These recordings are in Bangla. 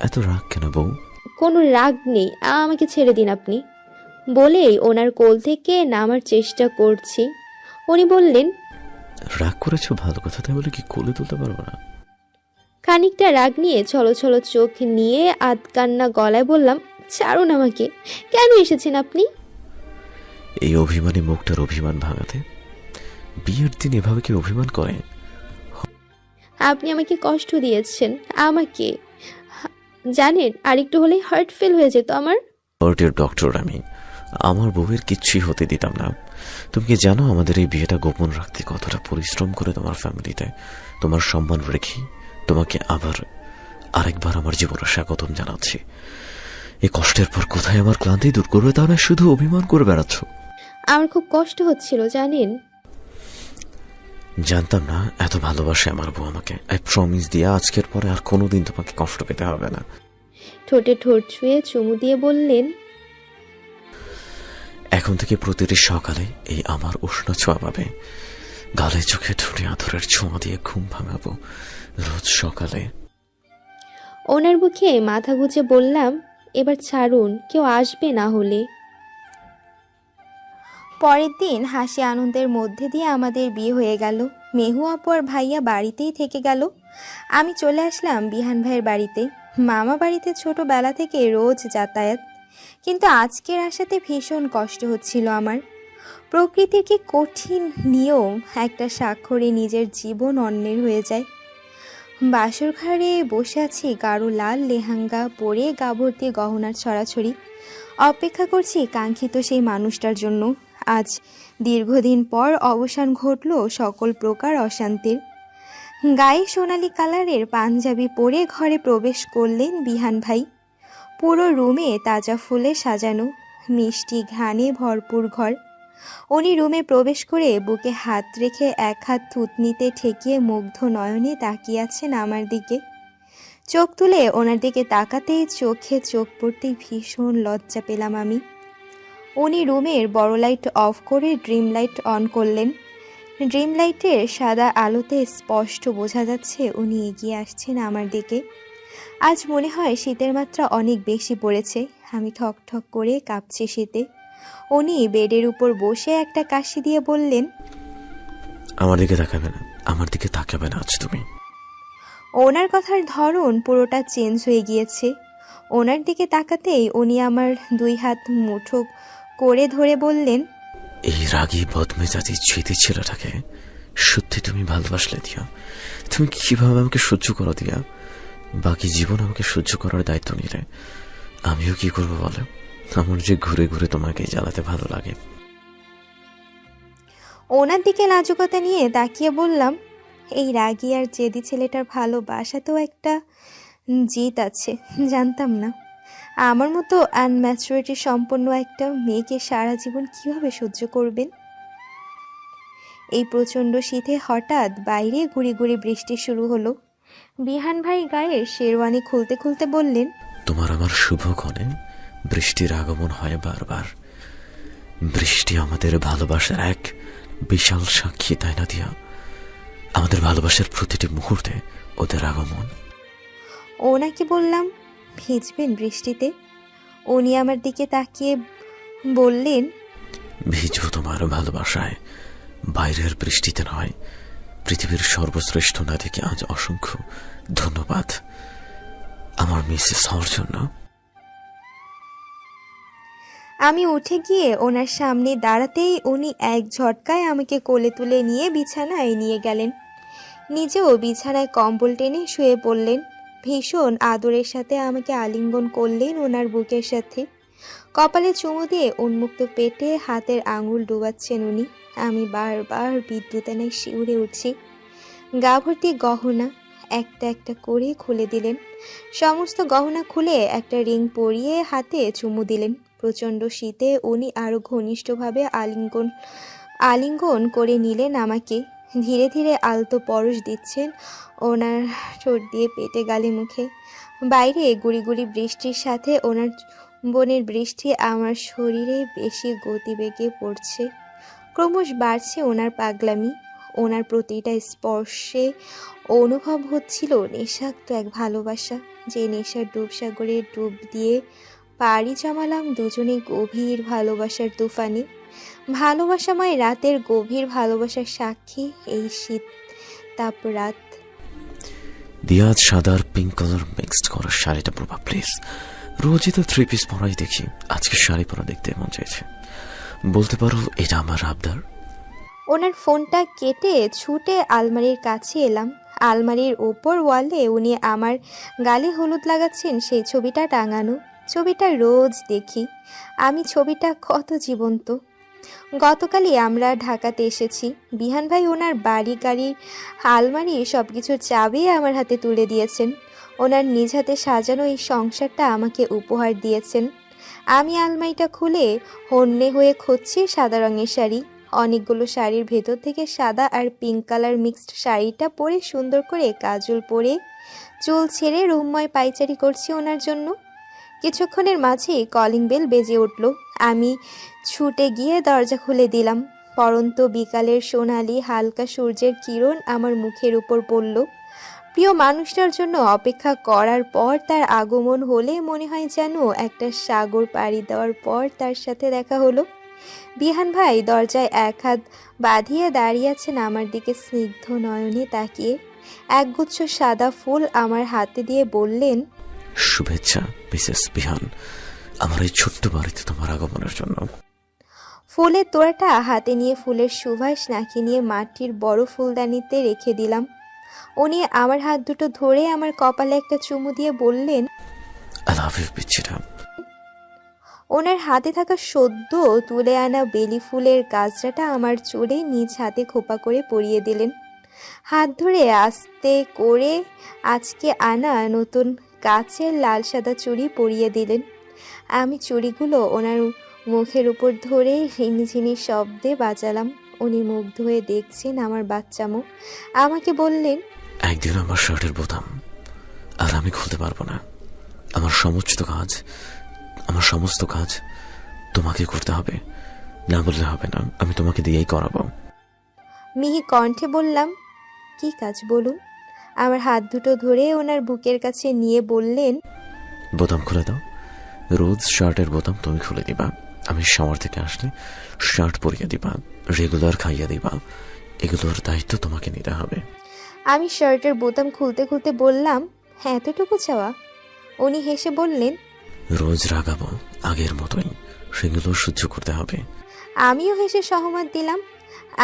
এত রাগ কেন বউ? কোনো রাগ নেই, আমাকে ছেড়ে দিন আপনি, বলেই ওনার কোল থেকে নামার চেষ্টা করছি। উনি বললেন, রাগ করেছো ভালো কথা, তাই বলে কি কোলে তুলতে পারবো না? খানিকটা রাগ নিয়ে ছলছল চোখ নিয়ে আধকান্না গলায় বললাম, ছাড়ুন আমাকে, কেন এসেছেন আপনি? এই অভিমানী মুখটার অভিমান ভাঙাতে। বিয়ের দিন এভাবে কি অভিমান করে? আপনি আমাকে কষ্ট দিয়েছেন, আমাকে জানেন, আরেকটু হলেই হার্ট ফেল হয়ে যেত আমার। হার্টের ডক্টর আমি, আমার বউয়ের কিচ্ছুই হতে দিতাম না। তুমি কি জানো আমাদের এই বিয়েটা গোপন রাখতে কতটা পরিশ্রম করে তোমার ফ্যামিলিতে? তোমার সম্মান রেখে তোমাকে আরেকবার আমার জীবনে স্বাগতম জানাচ্ছি। এই কষ্টের পর কোথায় আমার ক্লান্তি দূর করবে, তা না শুধু অভিমান করে বেড়াচ্ছ। আমার খুব কষ্ট হচ্ছিল জানেন। জানতাম না এত ভালোবাসে আমার বউ আমাকে। আই প্রমিস দিয়া আজকের পরে আর কোনোদিন তোমাকে কষ্ট পেতে হবে না। ঠোঁটে ঠোঁট ছুঁয়ে চুমু দিয়ে বললেন, এখন থেকে প্রতিটি সকালে এই আমার উষ্ণ ছোঁয়া পাবে। গালে চোখে ঠোঁটে আদরের ছোঁয়া দিয়ে ঘুম ভাঙাবো রোজ সকালে। ওনার বুকে মাথা গুজে বললাম, এবার ছাড়ুন, কেউ আসবে না হলে। পরের দিন হাসি আনন্দের মধ্যে দিয়ে আমাদের বিয়ে হয়ে গেল। মেহু আপু আর ভাইয়া বাড়িতেই থেকে গেল। আমি চলে আসলাম বিহান ভাইয়ের বাড়িতে। মামা বাড়িতে ছোটবেলা থেকে রোজ যাতায়াত, কিন্তু আজকের আসাতে ভীষণ কষ্ট হচ্ছিল আমার। প্রকৃতির কি কঠিন নিয়ম, একটা স্বাক্ষরে নিজের জীবন অন্যের হয়ে যায়। বাসর ঘরে বসে আছি গাঢ় লাল লেহেঙ্গা পরে, গা ভর্তি গহনার ছড়াছড়ি, অপেক্ষা করছি কাঙ্ক্ষিত সেই মানুষটার জন্য। আজ দীর্ঘদিন পর অবসান ঘটল সকল প্রকার অশান্তির। গায়ে সোনালি কালারের পাঞ্জাবি পরে ঘরে প্রবেশ করলেন বিহান ভাই। পুরো রুমে তাজা ফুলে সাজানো, মিষ্টি ঘ্রাণে ভরপুর ঘর। উনি রুমে প্রবেশ করে বুকে হাত রেখে এক হাত থুতনিতে ঠেকিয়ে মুগ্ধ নয়নে তাকিয়ে আছেন আমার দিকে। চোখ তুলে ওনার দিকে তাকাতেই চোখে চোখ পড়তেই ভীষণ লজ্জা পেলাম আমি। উনি রুমের বড় লাইট অফ করে ড্রিম লাইট অন করলেন। ড্রিম লাইটের সাদা আলোতে স্পষ্ট বোঝা যাচ্ছে উনি এগিয়ে আসছেন আমার দিকে। আজ মনে হয় শীতের মাত্রা অনেক বেশি পড়েছে, আমি ঠক ঠক করে কাঁপছি শীতে। উনি বেডের উপর বসে একটা কাশি দিয়ে বললেন, আমার দিকে তাকাবে না, আমার দিকে তাকাবে না আজ তুমি। ওনার কথার ধরন পুরোটা চেঞ্জ হয়ে গিয়েছে। ওনার দিকে তাকাতেই উনি আমার দুই হাত মুঠো করে ধরে বললেন, এই রাগী বদমেজাজি ছেদে ছেলেটাকে সত্যি তুমি ভালোবাসলে দিয়া? তুমি কিভাবে আমাকে সহ্য করো দিয়া? বাকি জীবন আমাকে সহ্য করার দায়িত্ব নিলে আমিও কি করবো বলো? আমার যে ঘুরে ঘুরে তোমাকে জ্বালাতে ভালো লাগে। ওনার দিকে লাজুকতা নিয়ে তাকিয়ে বললাম, এই রাগী আর জেদি ছেলেটার ভালোবাসাতেও একটা জিত আছে, জানতাম না। আমার মতো আনম্যাচুরিটি সম্পন্ন একটা মেয়েকে সারা জীবন কিভাবে সহ্য করবেন। এই প্রচণ্ড শীতে হঠাৎ বাইরে গুড়ি গুড়ি বৃষ্টি শুরু হলো। বিহান ভাই গায়ের শেরওয়ানি খুলতে খুলতে বললেন, তোমার আমার শুভক্ষণে বৃষ্টির আগমন হয় বারবার। বৃষ্টি আমাদের ভালোবাসার এক বিশাল সাক্ষী, তাই না দিয়া? আমাদের ভালোবাসার প্রতিটি মুহূর্তে ওদের আগমন। ওনাকে বললাম, ভিজবেন বৃষ্টিতে? উনি আমার দিকে তাকিয়ে বললেন, ভিজব তোমার ভালোবাসায়, বাইরের বৃষ্টিতে নয়। পৃথিবীর সর্বশ্রেষ্ঠ নারীকে আজ অসংখ্য ধন্যবাদ আমার মিসেস হওয়ার জন্য। আমি উঠে গিয়ে ওনার সামনে দাঁড়াতেই উনি এক ঝটকায় আমাকে কোলে তুলে নিয়ে বিছানায় নিয়ে গেলেন। নিজেও বিছানায় কম্বল টেনে শুয়ে পড়লেন। ভীষণ আদরের সাথে আমাকে আলিঙ্গন করলেন ওনার বুকের সাথে। কপালে চুমু দিয়ে উন্মুক্ত পেটে হাতের আঙুল ডুবাচ্ছেন উনি। আমি বারবার বিদ্যুতানে শিউরে উঠছি। গা ভর্তি গহনা একটা একটা করে খুলে দিলেন। সমস্ত গহনা খুলে একটা রিং পরিয়ে হাতে চুমু দিলেন। প্রচণ্ড শীতে উনি আরও ঘনিষ্ঠভাবে আলিঙ্গন করে নিলেন আমাকে। ধীরে ধীরে আলতো পরশ দিচ্ছেন ওনার ঠোঁট দিয়ে পেটে গালে মুখে। বাইরে গুড়ি গুড়ি বৃষ্টির সাথে ওনার বনের বৃষ্টি আমার শরীরে বেশি গতিবেগে পড়ছে। ক্রমশ বাড়ছে ওনার পাগলামি। ওনার প্রতিটা স্পর্শে অনুভব হচ্ছিল নেশাক্ত এক ভালোবাসা। যে নেশার ডুবসাগরে ডুব দিয়ে পাড়ি জমালাম দুজনে গভীর ভালোবাসার তুফানে। ভালোবাসাময় রাতের গভীর ভালোবাসার সাক্ষী এই শীত তাপ রাত। দিয়া আজ সাদা আর পিঙ্ক কালার মিক্সড করা শাড়িটা পরবা প্লিজ। রোজই তো 3 পিস পরাই দেখি, আজকে শাড়ি পরা দেখতে মন চাইছে। বলতে পারো এটা আমার আবদার? ওনার ফোনটা কেটে ছুটে আলমারির কাছে এলাম। আলমারির ওপর ওয়ালে উনি আমার গালে হলুদ লাগাচ্ছেন সেই ছবিটা টাঙানো। ছবিটা রোজ দেখি আমি, ছবিটা কত জীবন্ত। গতকালই আমরা ঢাকাতে এসেছি। বিহান ভাই ওনার বাড়ি গাড়ি আলমারি সব কিছুর চাবি আমার হাতে তুলে দিয়েছেন। ওনার নিজ হাতে সাজানো এই সংসারটা আমাকে উপহার দিয়েছেন। আমি আলমারিটা খুলে হন্যে হয়ে খুঁজছি সাদা রঙের শাড়ি। অনেকগুলো শাড়ির ভেতর থেকে সাদা আর পিঙ্ক কালার মিক্সড শাড়িটা পরে সুন্দর করে কাজল পরে চুল ছেড়ে রুমময় পাইচারি করছি ওনার জন্য। কিছুক্ষণের মাঝেই কলিং বেল বেজে উঠল। আমি ছুটে গিয়ে দরজা খুলে দিলাম। পরন্ত বিকালের সোনালি হালকা সূর্যের কিরণ আমার মুখের উপর পড়ল। প্রিয় মানুষটার জন্য অপেক্ষা করার পর তার আগমন হলে মনে হয় যেন একটা সাগর পাড়ি দেওয়ার পর তার সাথে দেখা হলো। বিহান ভাই দরজায় এক হাত বাঁধিয়ে দাঁড়িয়ে আছেন আমার দিকে স্নিগ্ধ নয়নে তাকিয়ে। একগুচ্ছ সাদা ফুল আমার হাতে দিয়ে বললেন, শুভেচ্ছা মিসেস বিহান, আমার এই ছোট্ট বাড়িতে তোমার আগমনের জন্য। ফুলের তোড়াটা হাতে নিয়ে ফুলের সুবাস নাকি নিয়ে মাটির বড় ফুলদানিতে রেখে দিলাম। উনি আমার হাত দুটো ধরে আমার কপালে একটা চুমু দিয়ে বললেন, আই লাভ ইউ পিচ্চিটা। ওনার হাতে থাকা সদ্য তুলে আনা বেলি ফুলের গাছটা আমার চুলে নিজ হাতে খোপা করে পরিয়ে দিলেন। হাত ধরে আস্তে করে আজকে আনা নতুন কাচের লাল সাদা চুড়ি পরিয়ে দিলেন। আমি চুড়িগুলো ওনার মুখের উপর ধরে ঝিনিঝিনি শব্দে বাজালাম। উনি মুগ্ধ হয়ে দেখছেন আমার বাচ্চা মুখ। আমাকে বললেন, একদিন আমার শার্টের বোতাম আর আমি খুলতে পারবো না। আমার সমস্ত কাজ তোমাকে করতে হবে, না বললে হবে না। আমি তোমাকে দিয়েই করাবো। মিহি কণ্ঠে বললাম, কি কাজ বলুন? আমার হাত দুটো ধরে ওনার বুকের কাছে নিয়ে বললেন, বোতাম খুলে দাও। রোজ শার্টের বোতাম তুমি খুলে দিবা। আমি শাওয়ার থেকে আসলে শার্ট পরিয়ে দিবা, রেগুলার খাইয়ে দিবা। এগুলোর দায়িত্ব তোমাকে নিতে হবে। আমি শার্টের বোতাম খুলতে খুলতে বললাম, হ্যাঁ এতটুকু চাওয়া? উনি হেসে বললেন, রোজ রাগাবো আগের মতোই, সেগুলো সহ্য করতে হবে। আমিও হেসে সহমত দিলাম।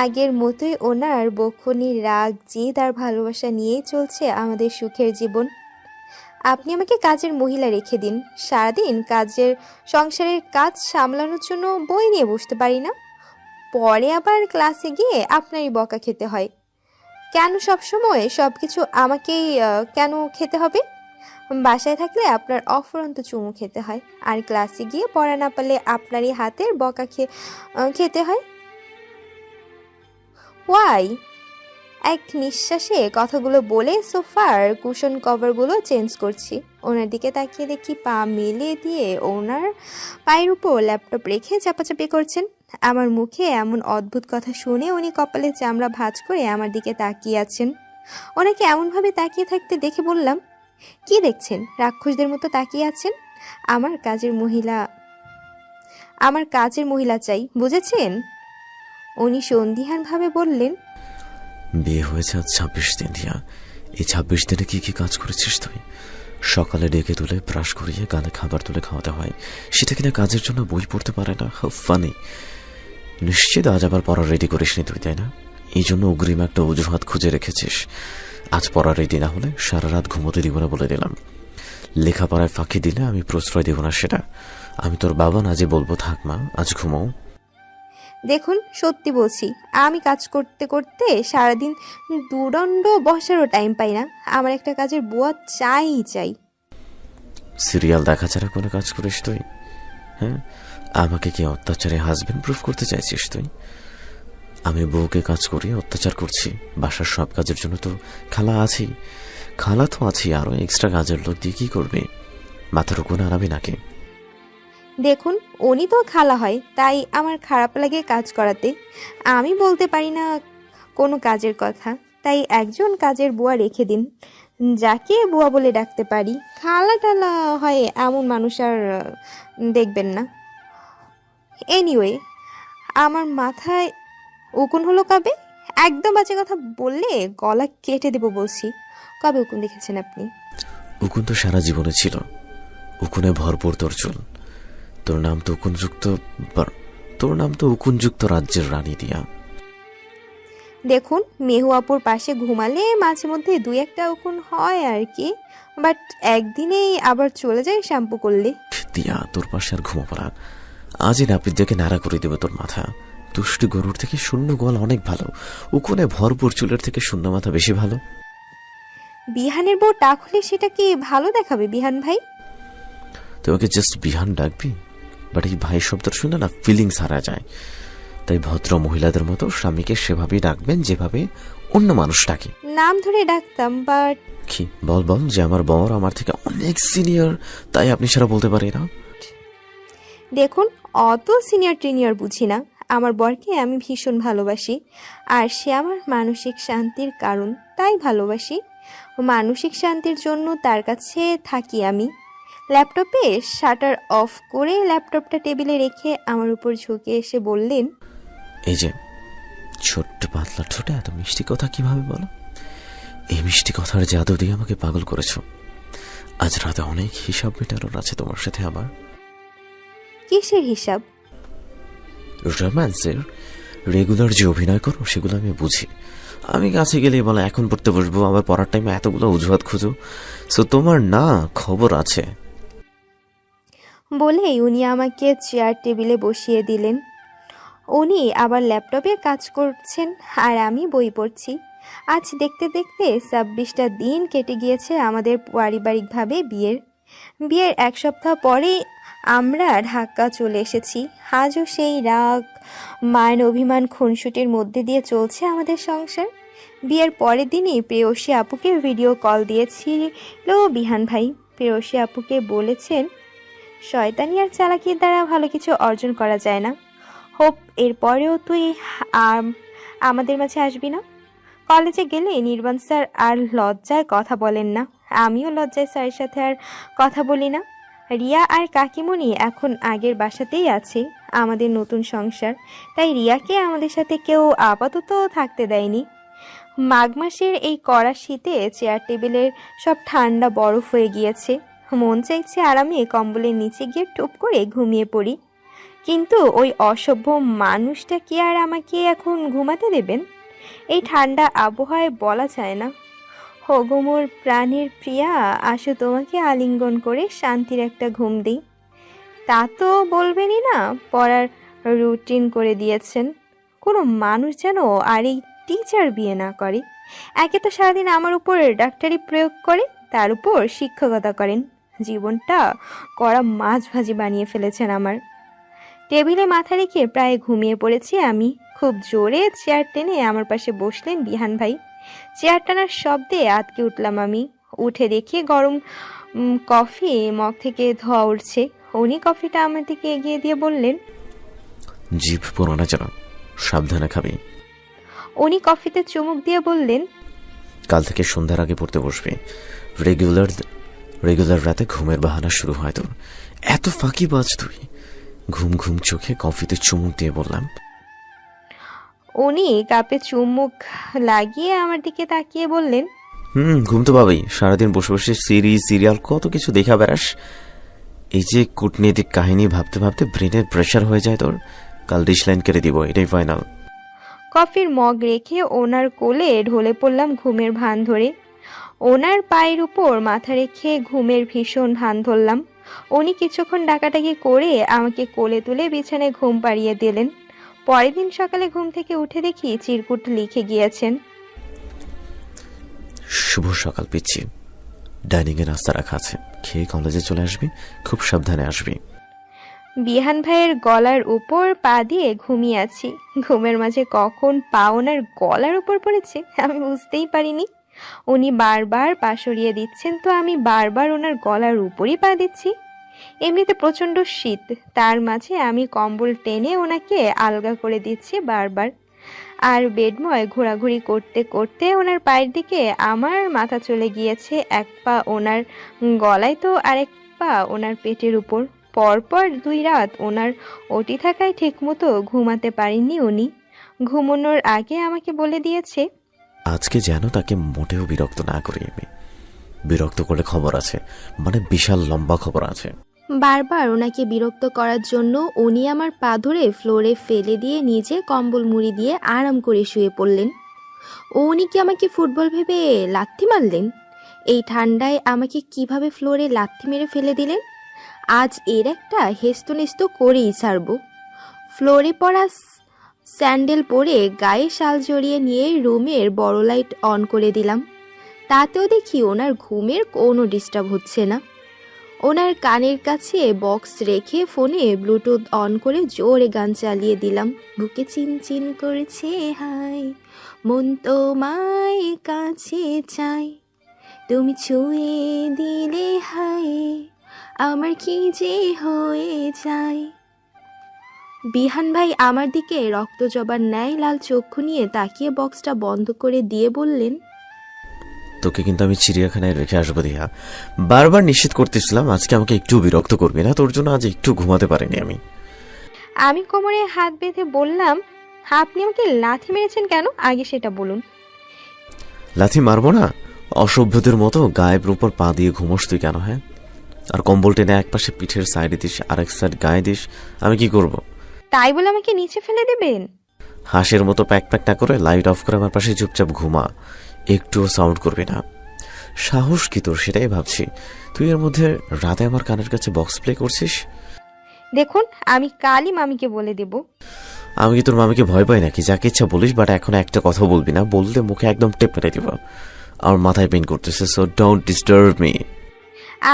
আগের মতোই ওনার বক্ষণী রাগ জিদ আর ভালোবাসা নিয়েই চলছে আমাদের সুখের জীবন। আপনি আমাকে কাজের মহিলা রেখে দিন। সারাদিন সংসারের কাজ সামলানোর জন্য বই নিয়ে বসতে পারি না। পরে আবার ক্লাসে গিয়ে আপনারই বকা খেতে হয়। কেন সবসময় সব কিছু আমাকেই কেন খেতে হবে? বাসায় থাকলে আপনার অফুরন্ত চুমু খেতে হয়, আর ক্লাসে গিয়ে পড়া না পারলে আপনারই হাতের বকা খেতে হয়। ওয়াই? এক নিঃশ্বাসে কথাগুলো বলে সোফার কুশন কভারগুলো চেঞ্জ করছি। ওনার দিকে তাকিয়ে দেখি পা মেলে দিয়ে ওনার পায়ের উপর ল্যাপটপ রেখে চাপাচাপি করছেন। আমার মুখে এমন অদ্ভুত কথা শুনে উনি কপালে চামড়া ভাঁজ করে আমার দিকে তাকিয়ে আছেন। ওনাকে এমনভাবে তাকিয়ে থাকতে দেখে বললাম, কি দেখছেন? রাক্ষসদের মতো তাকিয়ে আছেন। আমার কাজের মহিলা চাই, বুঝেছেন? উনি সন্দিহানভাবে বললেন, বিয়ে হয়েছে আজ 26 দিন দিয়া। এই 26 দিনে কি কি কাজ করেছিস তুই? সকালে ডেকে তুলে ব্রাশ করিয়ে গালে খাবার তুলে খাওয়াতে হয়, সেটা কিনা কাজের জন্য বই পড়তে পারে না। How funny. নিশ্চিত আজ আবার পড়া রেডি করিসনি তুই, তাই না? এই জন্য অগ্রিম একটা অজুহাত খুঁজে রেখেছিস। আজ পড়া রেডি না হলে সারা রাত ঘুমোতে দিব না বলে দিলাম। লেখাপড়ায় ফাঁকি দিলে আমি প্রশ্রয় দেব না সেটা। আমি তোর বাবা না যে বলবো থাক মা আজ ঘুমাও। দেখুন সত্যি বলছি, আমি কাজ করতে করতে সারাদিন দুদণ্ড বসারও টাইম পাই না। আমার একটা কাজের বুয়া চাই। সিরিয়াল দেখা ছাড়া কোনো কাজ করিস তুই? হ্যাঁ, আমাকে কি অত্যাচারে হাজবেন্ড প্রুফ করতে চাইছিস তুই? আমি বউকে কাজ করি, অত্যাচার করছি। বাসার সব কাজের জন্য তো খালা তো আছেই, আরো এক্সট্রা কাজের লোক দিয়ে কি করবে? মাথার উপর আনাবি নাকি? দেখুন উনি তো খালা হয়, তাই আমার খারাপ লাগে কাজ করাতে। আমি বলতে পারি না কোনো কাজের কথা, তাই একজন কাজের বুয়া রেখে দিন। যাকে বুয়া বলে ডাকতে পারি। খালা টালা হয় এমন মানুষ আর দেখবেন না। এনিওয়ে, আমার মাথায় উকুন হলো কবে? একদম বাজে কথা বললে গলা কেটে দেবো বলছি। কবে উকুন দেখেছেন আপনি? উকুন তো সারা জীবনে ছিল, উকুনে ভরপুর তোর চুল। তোর নাম তো উকুনযুক্ত রাজ্যের রানী দিয়া। দেখুন, মেহু আপুর পাশে ঘুমালে মাঝে মধ্যে দুই একটা উকুন হয় আর কি, বাট একদিনেই আবার চলে যায় শ্যাম্পু করলে। দিয়া, তোর পাশে আর ঘুমাবো না। আজই নাপিত দেখে নাড়া করে দেবে তোর মাথা। দুষ্টু গরুর থেকে শূন্য গোয়াল অনেক ভালো, উকুনে ভরপুর চুলের থেকে শূন্য মাথা বেশি ভালো। বিহানের বউ টাক হলে সেটা কি ভালো দেখাবে বিহান ভাই? তোমাকে জাস্ট বিহান ডাকবি, বাট এই ভাই শব্দটা শুনে না ফিলিংস হারা যায়। তাই ভদ্র মহিলাদের মতো স্বামীকে সেভাবেই ডাকবেন যেভাবে অন্য মানুষ ডাকে। নাম ধরে ডাকতাম, বাট কি বল যে আমার বর আমার থেকে অনেক সিনিয়র, তাই আপনি সারা বলতে পারি না। দেখুন, অত সিনিয়র টিনিয়র বুঝি না। আমার বরকে আমি ভীষণ ভালোবাসি, আর সে আমার মানসিক শান্তির কারণ, তাই ভালোবাসি। মানসিক শান্তির জন্য তার কাছে থাকি আমি। ল্যাপটপে শাটার অফ করে ল্যাপটপটা টেবিলে রেখে আমার উপর ঝুঁকে এসে বললেন, এই যে ছোট্ট পাতলা ঠোঁটে এত মিষ্টি কথা কিভাবে বলো? এই মিষ্টি কথার জাদু দিয়ে আমাকে পাগল করেছ। আজ রাতে অনেক হিসাব মেটানোর আছে তোমার সাথে আমার। কিসের হিসাব? রোম্যান্সের। রেগুলার যে অভিনয় করো সেগুলো আমি বুঝি। আমি কাছে গেলেই বলে এখন পড়তে বসবো, আবার পড়ার টাইমে এতগুলো অজুহাত খুঁজো। সো তোমার না খবর আছে। বলেই উনি আমাকে চেয়ার টেবিলে বসিয়ে দিলেন। উনি আবার ল্যাপটপে কাজ করছেন আর আমি বই পড়ছি। আজ দেখতে দেখতে 26টা দিন কেটে গিয়েছে আমাদের পারিবারিকভাবে বিয়ের এক সপ্তাহ পরেই আমরা ঢাকা চলে এসেছি। আজও সেই রাগ মান অভিমান খুনসুটির মধ্যে দিয়ে চলছে আমাদের সংসার। বিয়ের পরের দিনই প্রেয়সী আপুকে ভিডিও কল দিয়েছিল বিহান ভাই। প্রেয়সী আপুকে বলেছেন, শয়তানি আর চালাকির দ্বারা ভালো কিছু অর্জন করা যায় না। হোপ এরপরেও তুই আমাদের মাঝে আসবি না। কলেজে গেলে নির্বাণ স্যার আর লজ্জায় কথা বলেন না, আমিও লজ্জায় স্যারের সাথে আর কথা বলি না। রিয়া আর কাকিমণি এখন আগের বাসাতেই আছে, আমাদের নতুন সংসার, তাই রিয়াকে আমাদের সাথে কেউ আপাতত থাকতে দেয়নি। মাঘ মাসের এই কড়া শীতে চেয়ার টেবিলের সব ঠান্ডা বরফ হয়ে গিয়েছে। মন চাইছে আরামে কম্বলের নিচে গিয়ে টুপ করে ঘুমিয়ে পড়ি, কিন্তু ওই অসভ্য মানুষটা কি আর আমাকে এখন ঘুমাতে দেবেন? এই ঠান্ডা আবহাওয়ায় বলা যায় না, হোগো মোর প্রাণের প্রিয়া, আসো তোমাকে আলিঙ্গন করে শান্তির একটা ঘুম দিই। তা তো বলবেনই না, পড়ার রুটিন করে দিয়েছেন। কোনো মানুষ যেন আর এই টিচার বিয়ে না করে। একে তো সারাদিন আমার উপর ডাক্তারি প্রয়োগ করে, তার উপর শিক্ষকতা করেন। জীবনটা কড়া মাছ ভাজি বানিয়ে ফেলেছেন আমার। টেবিলে মাথা রেখে প্রায় ঘুমিয়ে পড়েছি আমি। খুব জোরে চেয়ার টেনে আমার পাশে বসলেন বিহান ভাই। চেয়ার টানার শব্দে আটকে উঠলাম আমি। উঠে দেখি গরম কফি মগ থেকে ধোয়া উঠছে। উনি কফিটা আমার দিকে এগিয়ে দিয়ে বললেন, জিভ পুরো না যেন, সাবধানে খাবি। উনি কফিতে চুমুক দিয়ে বললেন, কাল থেকে সন্ধ্যার আগে পড়তে বসবি। রেগুলার রাতে ঘুমের বাহানা শুরু হয় তোর। এত ফাঁকি বাজ তুই। ঘুম চোখে কফিতে চুমুক দিয়ে বললাম। উনি কাপে চুমুক লাগিয়ে আমার দিকে তাকিয়ে বললেন, ঘুম তো পাবেই, সারাদিন বসে বসে সিরিয়াল কত কিছু দেখা বেড়াস। এই যে কূটনীতিক কাহিনী ভাবতে ভাবতে ব্রেনের প্রেশার হয়ে যায় তোর। কাল ডিশলাইন কেটে দিব, এটাই ফাইনাল। কফির মগ রেখে ওনার কোলে ঢলে পড়লাম ঘুমের ভান ধরে। ওনার পায়ের উপর মাথা রেখে ঘুমের ভীষণ ভান ধরলাম। উনি কিছুক্ষণ ডাকাডাকি করে আমাকে কোলে তুলে বিছানায় ঘুম পাড়িয়ে দিলেন। পরের দিন সকালে ঘুম থেকে উঠে দেখি চিরকুট লিখে গিয়েছেন, শুভ সকাল পিচ্ছি, ডাইনিং এ নাস্তা রাখা আছে, খেয়ে কলেজে চলে আসবি, খুব সাবধানে আসবি। বিহান ভাইয়ের গলার উপর পা দিয়ে ঘুমিয়ে আছি। ঘুমের মাঝে কখন পা ওনার গলার উপর পড়েছে আমি বুঝতেই পারিনি। উনি বারবার পা সরিয়ে দিচ্ছেন, তো আমি বারবার ওনার গলার উপরই পা দিচ্ছি। এমনিতে প্রচণ্ড শীত, তার মাঝে আমি কম্বল টেনে ওনাকে আলগা করে দিচ্ছি বারবার। আর বেডময় ঘোরাঘুরি করতে করতে ওনার পায়ের দিকে আমার মাথা চলে গিয়েছে। এক পা ওনার গলায় তো আরেক পা ওনার পেটের উপর। পরপর 2 রাত ওনার ওটি থাকায় ঠিকমতো ঘুমাতে পারেননি উনি। ঘুমানোর আগে আমাকে বলে দিয়েছে, আজকে যেন তাকে মোটেও বিরক্ত না করি আমি। বিরক্ত করলে খবর আছে, মানে বিশাল লম্বা খবর আছে। বারবার ওনাকে বিরক্ত করার জন্য উনি আমার পা ধরে ফ্লোরে ফেলে দিয়ে নিজে কম্বল মুড়ি দিয়ে আরাম করে শুয়ে পড়লেন। উনি কি আমাকে ফুটবল ভেবে লাথি মারলেন? এই ঠান্ডায় আমাকে কিভাবে ফ্লোরে লাথি মেরে ফেলে দিলেন? আজ এর একটা হেস্তনেস্ত করেই ছাড়ব। ফ্লোরে পড়া স্যান্ডেল পরে গায়ে শাল জড়িয়ে নিয়ে রুমের বড় লাইট অন করে দিলাম। তাতেও দেখি ওনার ঘুমের কোনো ডিস্টার্ব হচ্ছে না। ওনার কানের কাছে বক্স রেখে ফোনে ব্লুটুথ অন করে জোরে গান চালিয়ে দিলাম। বুকে চিনচিন করছে হাই, মন তোমায় কাছে চাই, তুমি ছুঁয়ে দিলে হাই, আমার কি যে হয়ে যায়। বিহান ভাই আমার দিকে রক্ত জবার ন্যায় লাল চক্ষু নিয়ে তাকিয়ে বক্সটা বন্ধ করে দিয়ে বললেন, তোকে কিন্তু আমি চিড়িয়াখানায় রেখে আসবো দিয়া। বারবার নিষেধ করতেছিলাম আজকে আমাকে একটু বিরক্ত করবি না, তোর জন্য আজ একটু ঘুমাতে পারিনি আমি। আমি কোমরে হাত বেঁধে বললাম, আপনি আমাকে লাথি মেরেছেন কেন? আগে সেটা বলুন। লাথি মারবো না? অসভ্যদের মতো গায়ের উপর পা দিয়ে ঘুমোস তুই কেন? হ্যাঁ, আর কম্বল টেনে এক পাশে পিঠের সাইডে দিস, আরেক সাইড গায়ে দিস, আমি কি করব? তাই বলে আমাকে নিচে ফেলে দেবেন? হাঁসের মতো প্যাক প্যাক না করে লাইট অফ করে আমার পাশে চুপচাপ ঘুমা, একটুও সাউন্ড করবি না। সাহস কি তোর, সেটাই ভাবছি। তুই এর মধ্যে রাতে আমার কানের কাছে বক্স প্লে করছিস। দেখুন, আমি কালই মামিকে বলে দেব। আমি কি তোর মামিকে ভয় পাই নাকি? যাকে ইচ্ছা বলিস, বাট এখন একটা কথা বলবি না, বললে মুখে একদম টেপ মেরে দিব। আমার মাথায় পেন করতেছে, সো ডোন্ট ডিস্টার্ব মি।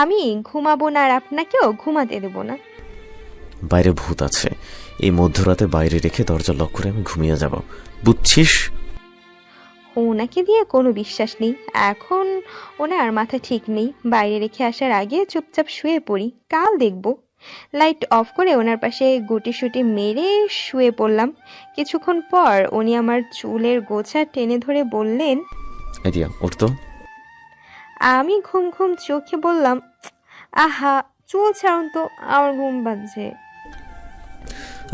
আমি ঘুমাবো না আর আপনাকেও ঘুমাতে দেব না। বাইরে ভূত আছে, এই মধ্যরাতে বাইরে রেখে দরজা লক করে আমি ঘুমিয়ে যাব, বুঝছিস? ওনাকে দিয়ে কোনো বিশ্বাস নেই। এখন ওনার মাথা ঠিক নেই। বাইরে রেখে আসার আগে চুপচাপ শুয়ে পড়ি, কাল দেখব। লাইট অফ করে ওনার পাশে গুটি সুটি মেরে শুয়ে পড়লাম। কিছুক্ষণ পর উনি আমার চুলের গোছা টেনে ধরে বললেন, এদিয়া উঠতো। আমি ঘুম ঘুম চোখে বললাম, আহা চুল ছাড়ুন তো, আমার ঘুম বাজছে।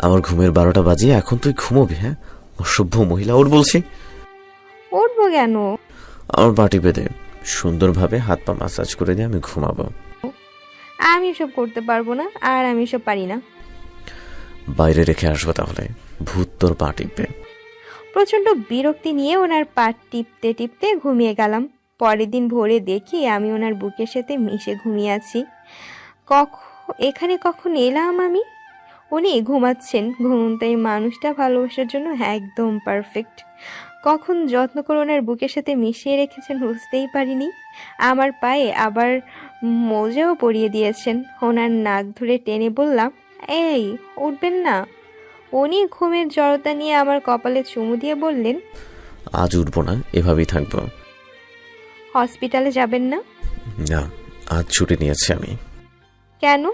আমার ঘুমের 12টা বাজে, এখন তুই ঘুমোবি? হ্যাঁ, অসভ্য মহিলা, ওর বলছি। উঠবো কেন? আমার বাটি বেঁধে সুন্দরভাবে হাত পা মাসাজ করে দিয়ে আমি ঘুমাবো। আমি এসব করতে পারবো না, আর আমি এসব পারি না। বাইরে রেখে আসবো তাহলে, ভূত তোর পা টিপবে। প্রচন্ড বিরক্তি নিয়ে ওনার পা টিপতে টিপতে ঘুমিয়ে গেলাম। পরের দিন ভোরে দেখি আমি ওনার বুকের সাথে মিশে ঘুমিয়ে আছি। এখানে কখন এলাম আমি? উনি ঘুমাচ্ছেন। ঘুমন্ত এই মানুষটা ভালোবাসার জন্য একদম পারফেক্ট। কখন যত্ন করে ওনার বুকের সাথে মিশিয়ে রেখেছেন বুঝতেই পারিনি। আমার পায়ে আবার মোজাও পরিয়ে দিয়েছেন। ওনার নাক ধরে টেনে বললাম, এই উঠবেন না? উনি ঘুমের জড়তা নিয়ে আমার কপালে চুমু দিয়ে বললেন, আজ উঠবো না, এভাবেই থাকবো। হসপিটালে যাবেন না? না, আজ ছুটি নিয়েছি আমি। কেন?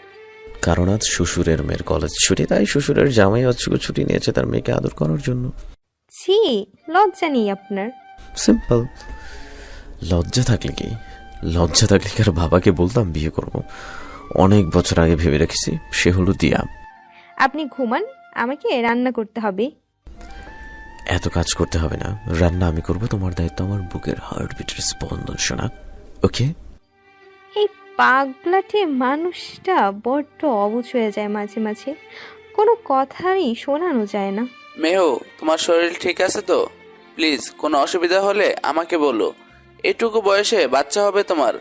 কারণ আজ শ্বশুরের মেয়ের কলেজ ছুটি, তাই শ্বশুরের জামাই আজকে ছুটি নিয়েছে তার মেয়েকে আদর করার জন্য। ছি, লজ্জা নেই আপনার? সিম্পল। লজ্জা থাকলে কি? লজ্জা থাকলে কি আর বাবাকে বলতাম বিয়ে করব? অনেক বছর আগে ভেবে রেখেছি, সে হলো দিয়া। আপনি ঘুমান, আমাকে রান্না করতে হবে। এত কাজ করতে হবে না, রান্না আমি করব। তোমার দায়িত্ব আমার বুকের হার্টবিটের স্পন্দন শোনা, ওকে? এই পাগলাটে মানুষটা বড্ড অবুঝ হয়ে যায় মাঝে মাঝে, কোনো কথাই শোনানো যায় না। মেহু, তোমার শরীর ঠিক আছে তো? প্লিজ কোনো অসুবিধা হলে আমাকে বলো। এটুকু বয়সে বাচ্চা হবে তোমার।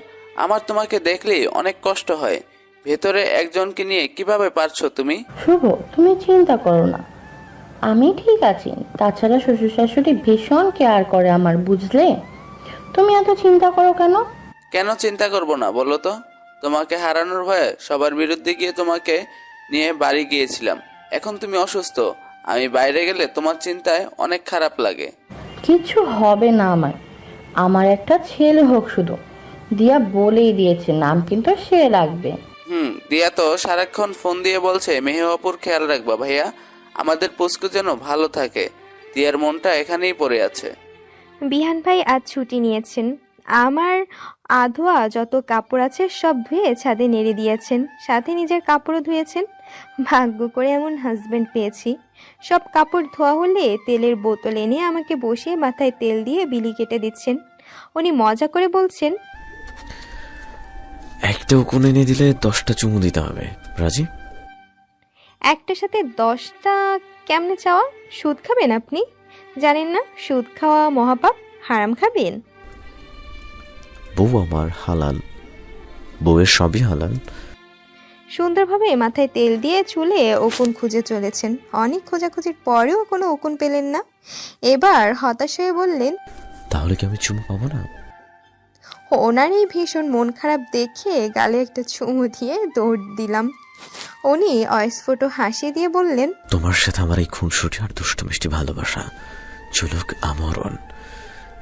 আমার তোমাকে দেখলেই অনেক কষ্ট হয়। ভেতরে একজনকে নিয়ে কিভাবে পারছো তুমি? শুভ, তুমি চিন্তা করো না, আমি ঠিক আছি। তাছাড়া শ্বশুর শাশুড়ি ভীষণ কেয়ার করে আমার, বুঝলে? তুমি এত চিন্তা করো কেন? কেন চিন্তা করব না বলো তো? তোমাকে হারানোর ভয়ে সবার বিরুদ্ধে গিয়ে তোমাকে নিয়ে বাড়ি গিয়েছিলাম। এখন তুমি অসুস্থ, আমি বাইরে গেলে তোমার চিন্তায় অনেক খারাপ লাগে। কিছু হবে না আমার। আমার একটা ছেলে হোক শুধু। দিয়া বলেই দিয়েছে, নাম কিন্তু সে লাগবে। দিয়া তো সারাক্ষণ ফোন দিয়ে বলছে মেহু অপুর খেয়াল রাখবা ভাইয়া, আমাদের পুচকু যেন ভালো থাকে। দিয়ার মনটা এখানেই পড়ে আছে। বিহান ভাই আজ ছুটি নিয়েছেন। আমার আধোয়া যত কাপড় আছে সব ধুয়ে ছাদে নেড়ে দিয়েছেন, সাথে নিজের কাপড়ও ধুয়েছেন। ভাগ্য করে এমন হাজবেন্ড পেয়েছি। সব কাপড় ধোয়া হলে তেলের বোতল এনে আমাকে বসিয়ে মাথায় তেল দিয়ে বিলি কেটে দিচ্ছেন। উনি মজা করে বলছেন, একটা উকুন এনে দিলে 10টা চুমু দিতে হবে, রাজি? একটার সাথে 10টা কেমনে চাওয়া? সুদ খাবেন আপনি? জানেন না সুদ খাওয়া মহাপাপ? হারাম খাবেন? বউ আমার হালাল, বউয়ের সবই হালাল। সুন্দরভাবে মাথায় তেল দিয়ে চুলে উকুন খুঁজে চলেছেন। অনেক খোঁজাখুঁজির পরেও কোনো উকুন পেলেন না। এবার হতাশ হয়ে বললেন, তাহলে কি আমি চুমু পাবো না? ওনার এই ভীষণ মন খারাপ দেখে গালে একটা চুমু দিয়ে দৌড় দিলাম। উনি অস্ফুট হাসি দিয়ে বললেন, তোমার সাথে আমার এই খুনসুটি আর দুষ্ট মিষ্টি ভালোবাসা চলুক আমরণ।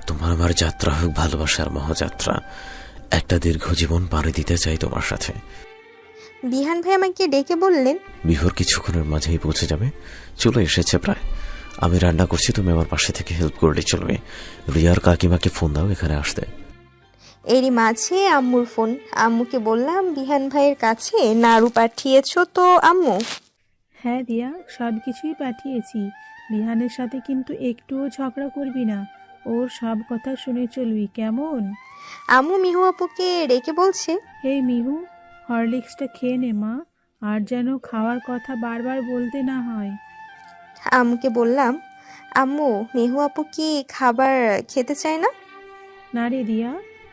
তোমার আমার যাত্রা হোক ভালোবাসার মহাযাত্রা। একটা দীর্ঘ জীবন পাড়ি দিতে চাই তোমার সাথে। বিহান ভাই আমাকে ডেকে বললেন, বিহর কিছুক্ষণের মাঝেই পৌঁছে যাবে, চলে এসেছে প্রায়। আমি রান্না করছি, তুমি আমার পাশে থেকে হেল্প করলে চলবে। রিয়ার কাকিমাকে ফোন দাও এখানে আসতে। এরই মাঝে আম্মুর ফোন। আম্মুকে বললাম, বিহান ভাইয়ের কাছে নাড়ু পাঠিয়েছো তো আম্মু? হ্যাঁ রিয়া, সব কিছুই পাঠিয়েছি। বিহানের সাথে কিন্তু একটুও ঝগড়া করবি না, ওর সব কথা শুনে চলবি, কেমন? আম্মু মিহু আপুকে ডেকে বলছে, এই মিহু, হরলিক্সটা খেয়ে নে মা, আর যেন খাওয়ার কথা বারবার বলতে না হয়। আম্মুকে বললাম, আম্মু মিহু আপু কি খাবার খেতে চায় না? না রে রিয়া,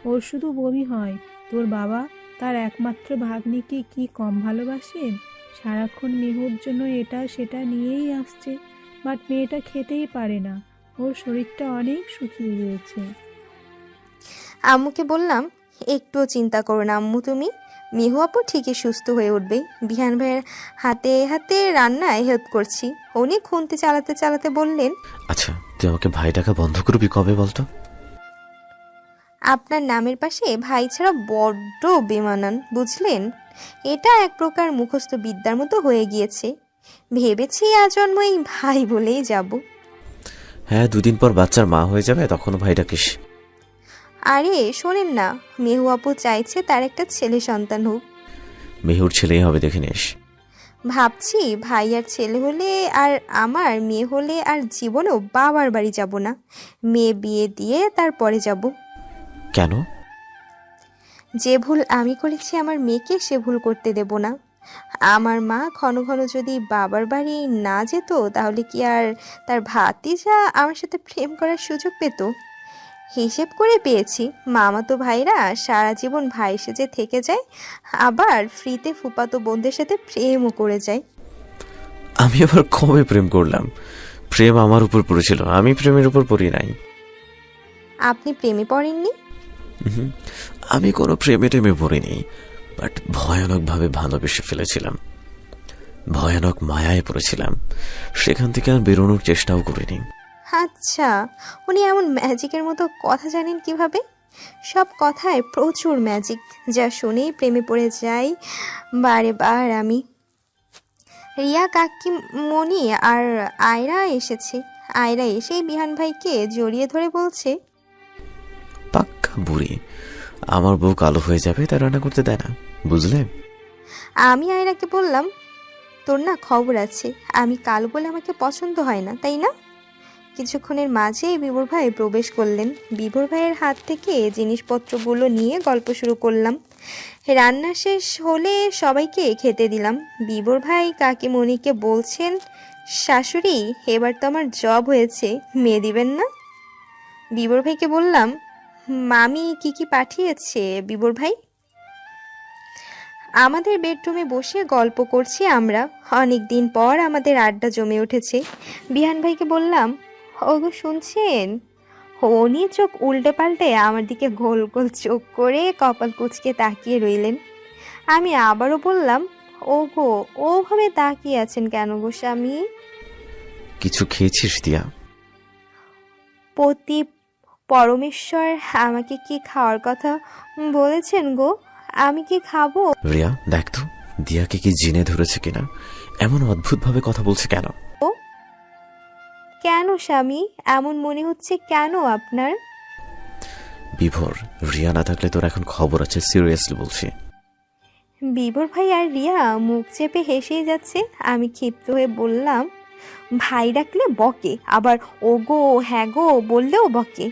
ওর শুধু বমি হয়। তোর বাবা তার একমাত্র ভাগ্নিকে কি কম ভালোবাসেন? সারাক্ষণ মিহুর জন্য এটা সেটা নিয়েই আসছে, বাট মেয়েটা খেতেই পারে না। ওর শরীরটা অনেক শুকিয়ে গিয়েছে। আম্মুকে বললাম, একটুও চিন্তা করো না আম্মু তুমি, মিহু আপু ঠিকই সুস্থ হয়ে উঠবে। বিহান ভাইয়ের হাতে হাতে রান্নায় হেল্প করছি। উনি খুন্তি চালাতে চালাতে বললেন, আচ্ছা তুই আমাকে ভাই ডাকা বন্ধ করবি কবে বলতো? আপনার নামের পাশে ভাই ছাড়া বড্ড বেমানান, বুঝলেন? এটা এক প্রকার মুখস্থ বিদ্যার মতো হয়ে গিয়েছে। ভেবেছি আজন্ম এই ভাই বলেই যাব। হ্যাঁ, 2 দিন পর বাচ্চার মা হয়ে যাবে, তখনও ভাই ডাকিস। আরে শোনেন না, মেহু আপু চাইছে তার একটা ছেলে সন্তান হোক। মেহুর ছেলেই হবে, দেখে নিস। ভাবছি ভাই আর ছেলে হলে আর আমার মেয়ে হলে আর জীবনেও বাবার বাড়ি যাব না। মেয়ে বিয়ে দিয়ে তারপরে যাব। কেন? যে ভুল আমি করেছি আমার মেয়েকে সে ভুল করতে দেব না। আমার মা ঘন ঘন যদি বাবার বাড়ি না যেত, তাহলে কি আর তার ভাতিজা আমার সাথে প্রেম করার সুযোগ পেত? হিসেব করে পেয়েছি, মামাতো ভাইরা সারা জীবন ভাই সেজে থেকে যায়, আবার ফ্রিতে ফুপাতো বোনদের সাথে প্রেমও করে যায়। আমি আবার কবে প্রেম করলাম? প্রেম আমার উপর পড়েছিল, আমি প্রেমের উপর পড়ি নাই। আপনি প্রেমে পড়েননি? আমি কোনো প্রেমে টেমে পড়িনি, বাট ভয়ানকভাবে ভালোবেসে ফেলেছিলাম। ভয়ানক মায়ায় পড়েছিলাম, সেখান থেকে আর বেরোনোর চেষ্টাও করিনি। আচ্ছা, উনি এমন ম্যাজিকের মতো কথা জানেন কিভাবে? সব কথায় প্রচুর ম্যাজিক, যা শুনেই প্রেমে পড়ে যাই বারে বার আমি। রিয়া কাকিমণি আর আয়রা এসেছে। আয়রা এসেই বিহান ভাইকে জড়িয়ে ধরে বলছে, পাক্কা বুড়ি, আমার বউ কালো হয়ে যাবে, তাই রান্না করতে দেয় না, বুঝলে? আমি আয়রাকে বললাম, তোর না খবর আছে, আমি কালো বলে আমাকে পছন্দ হয় না, তাই না? কিছুক্ষণের মাঝেই বিবর ভাই প্রবেশ করলেন। বিবর ভাইয়ের হাত থেকে জিনিসপত্রগুলো নিয়ে গল্প শুরু করলাম। রান্না শেষ হলে সবাইকে খেতে দিলাম। বিবর ভাই কাকিমণিকে বলছেন, শাশুড়ি এবার তো আমার জব হয়েছে, মেয়ে দিবেন না? বিবর ভাইকে বললাম, মামি কি কি পাঠিয়েছে বিবর ভাই? আমাদের বেডরুমে বসে গল্প করছি আমরা। অনেক দিন পর আমাদের আড্ডা জমে উঠেছে। বিহান ভাইকে বললাম, ওগো শুনছেন? উনি চোখ উল্টে পাল্টে আমার দিকে গোল গোল চোখ করে কপাল কুঁচকে তাকিয়ে রইলেন। আমি আবারও বললাম, ওগো ওভাবে তাকিয়ে আছেন কেন গো স্বামী? কিছু খেয়েছিস দিয়া? পতি পরমেশ্বর আমাকে কি খাওয়ার কথা বলেছেন গো? আমি কি খাবো? রিয়া দেখ তো, দিয়াকে কি জিনে ধরেছে কিনা? এমন অদ্ভুত ভাবে কথা বলছে কেন? কেন স্বামী, এমন মনে হচ্ছে কেন আপনার? বিভোর, রিয়া না থাকলে তোর এখন খবর আছে, সিরিয়াসলি বলছি। বিবর ভাই আর রিয়া মুখ চেপে হেসেই যাচ্ছে। আমি ক্ষিপ্ত হয়ে বললাম, ভাই ডাকলে বকে, আবার ওগো হ্যাঁ গো বললেও বকে।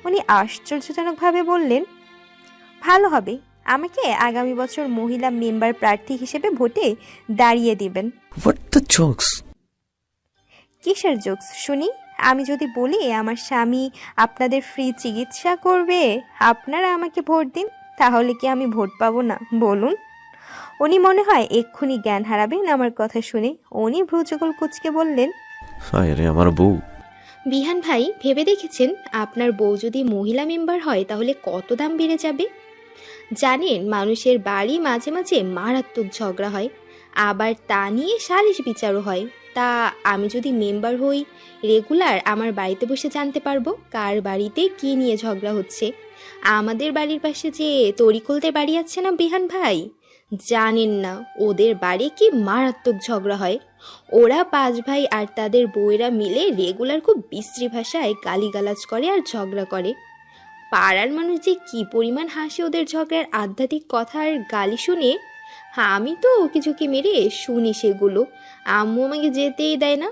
উনি আশ্চর্যজনকভাবে বললেন, ভালো হবে, আমাকে আগামী বছর মহিলা মেম্বার প্রার্থী হিসেবে ভোটে দাঁড়িয়ে দিবেন। What the jokes? কিসের জোকস শুনি? আমি যদি বলি আমার স্বামী আপনাদের ফ্রি চিকিৎসা করবে, আপনারা আমাকে ভোট দিন, তাহলে কি আমি ভোট পাবো না বলুন? উনি মনে হয় এক্ষুনি জ্ঞান হারাবেন আমার কথা শুনে। উনি ভ্রুযুগল কুঁচকে বললেন, হায় রে আমার বউ। বিহান ভাই, ভেবে দেখেছেন আপনার বউ যদি মহিলা মেম্বার হয় তাহলে কত দাম বেড়ে যাবে? জানেন, মানুষের বাড়ি মাঝে মাঝে মারাত্মক ঝগড়া হয়, আবার তা নিয়ে সালিশ বিচারও হয়। তা আমি যদি মেম্বার হই, রেগুলার আমার বাড়িতে বসে জানতে পারবো কার বাড়িতে কি নিয়ে ঝগড়া হচ্ছে। আমাদের বাড়ির পাশে যে তরিকুলদের বাড়ি আছে না বিহান ভাই, জানেন না ওদের বাড়ি কি মারাত্মক ঝগড়া হয়। ওরা 5 ভাই আর তাদের বউয়েরা মিলে রেগুলার খুব বিশ্রী ভাষায় গালিগালাজ করে আর ঝগড়া করে। পাড়ার মানুষ যে কি পরিমাণ হাসে ওদের ঝগড়ার আধ্যাত্মিক কথা আর গালি শুনে। আমি তো উকিঝুঁকি মেরে শুনি সেগুলো, আম্মু আমাকে যেতেই দেয় না।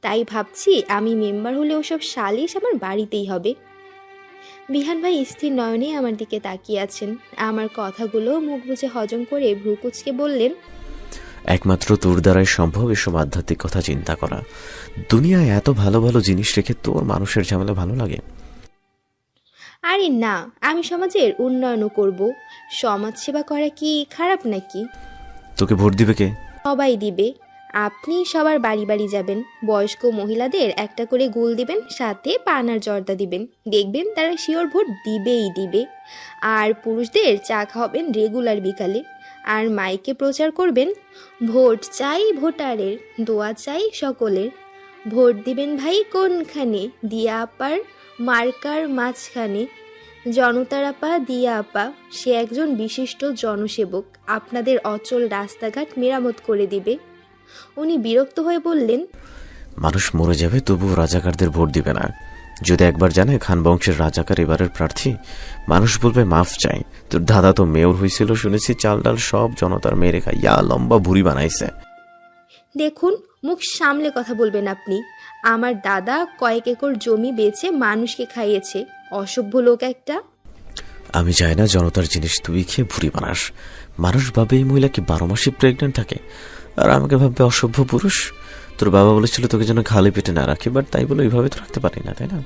তাই ভাবছি আমি মেম্বার হলে ওসব সালিশ আমার বাড়িতেই হবে। বিহান ভাই স্থির নয়নে আমার দিকে তাকিয়ে আছেন। আমার কথাগুলো মুখ বুজে হজম করে ভ্রু কুঁচকে বললেন, একমাত্র তোর দ্বারাই সম্ভব এসব আধ্যাত্মিক কথা চিন্তা করা। দুনিয়ায় এত ভালো ভালো জিনিস রেখে তোর মানুষের ঝামেলা ভালো লাগে? আরে না, আমি সমাজের উন্নয়নও করব। সমাজ সেবা করা কি খারাপ নাকি? তোকে ভোট দিবে কে? সবাই দিবে। আপনি সবার বাড়ি বাড়ি যাবেন, বয়স্ক মহিলাদের একটা করে গুল দিবেন, সাথে পান আর জর্দা দিবেন। দেখবেন তারা শিওর ভোট দিবেই দিবে। আর পুরুষদের চা খাওয়াবেন রেগুলার বিকালে। আর মাইকে প্রচার করবেন, ভোট চাই ভোটারের, দোয়া চাই সকলের। ভোট দিবেন ভাই কোনখানে, দিয়া আপার মার্কার মাঝখানে। জনতার আপা দিয়া আপা, সে একজন বিশিষ্ট জনসেবক, আপনাদের অচল রাস্তাঘাট মেরামত করে দিবে। উনি বিরক্ত হয়ে বললেন, মানুষ মরে যাবে তবুও রাজাকারদের ভোট দিবে না। যদি একবার জানে খান বংশের রাজাকার এবারের প্রার্থী, মানুষ বলবে মাফ চাই। তোর দাদা তো মেয়র হয়েছিল শুনেছি, চাল ডাল সব জনতার মেরে খাইয়া লম্বা ভুড়ি বানাইছে। দেখুন, মুখ সামলে কথা বলবেন আপনি। আমার দাদা কয়েক একর জমি বেচে মানুষকে খাইয়েছে, অসভ্য লোক একটা। আমি চাই না জনতার জিনিস তুই খেয়ে ভুড়ি বানাস। মানুষ ভাবে এই মহিলা কি 12 মাসে প্রেগনেন্ট থাকে, আর আমাকে ভাববে অসভ্য পুরুষ। তোর বাবা বলেছিল তোকে যেন খালি পেটে না রাখে, বাট তাই বলে ওইভাবে তো রাখতে পারি না, তাই না?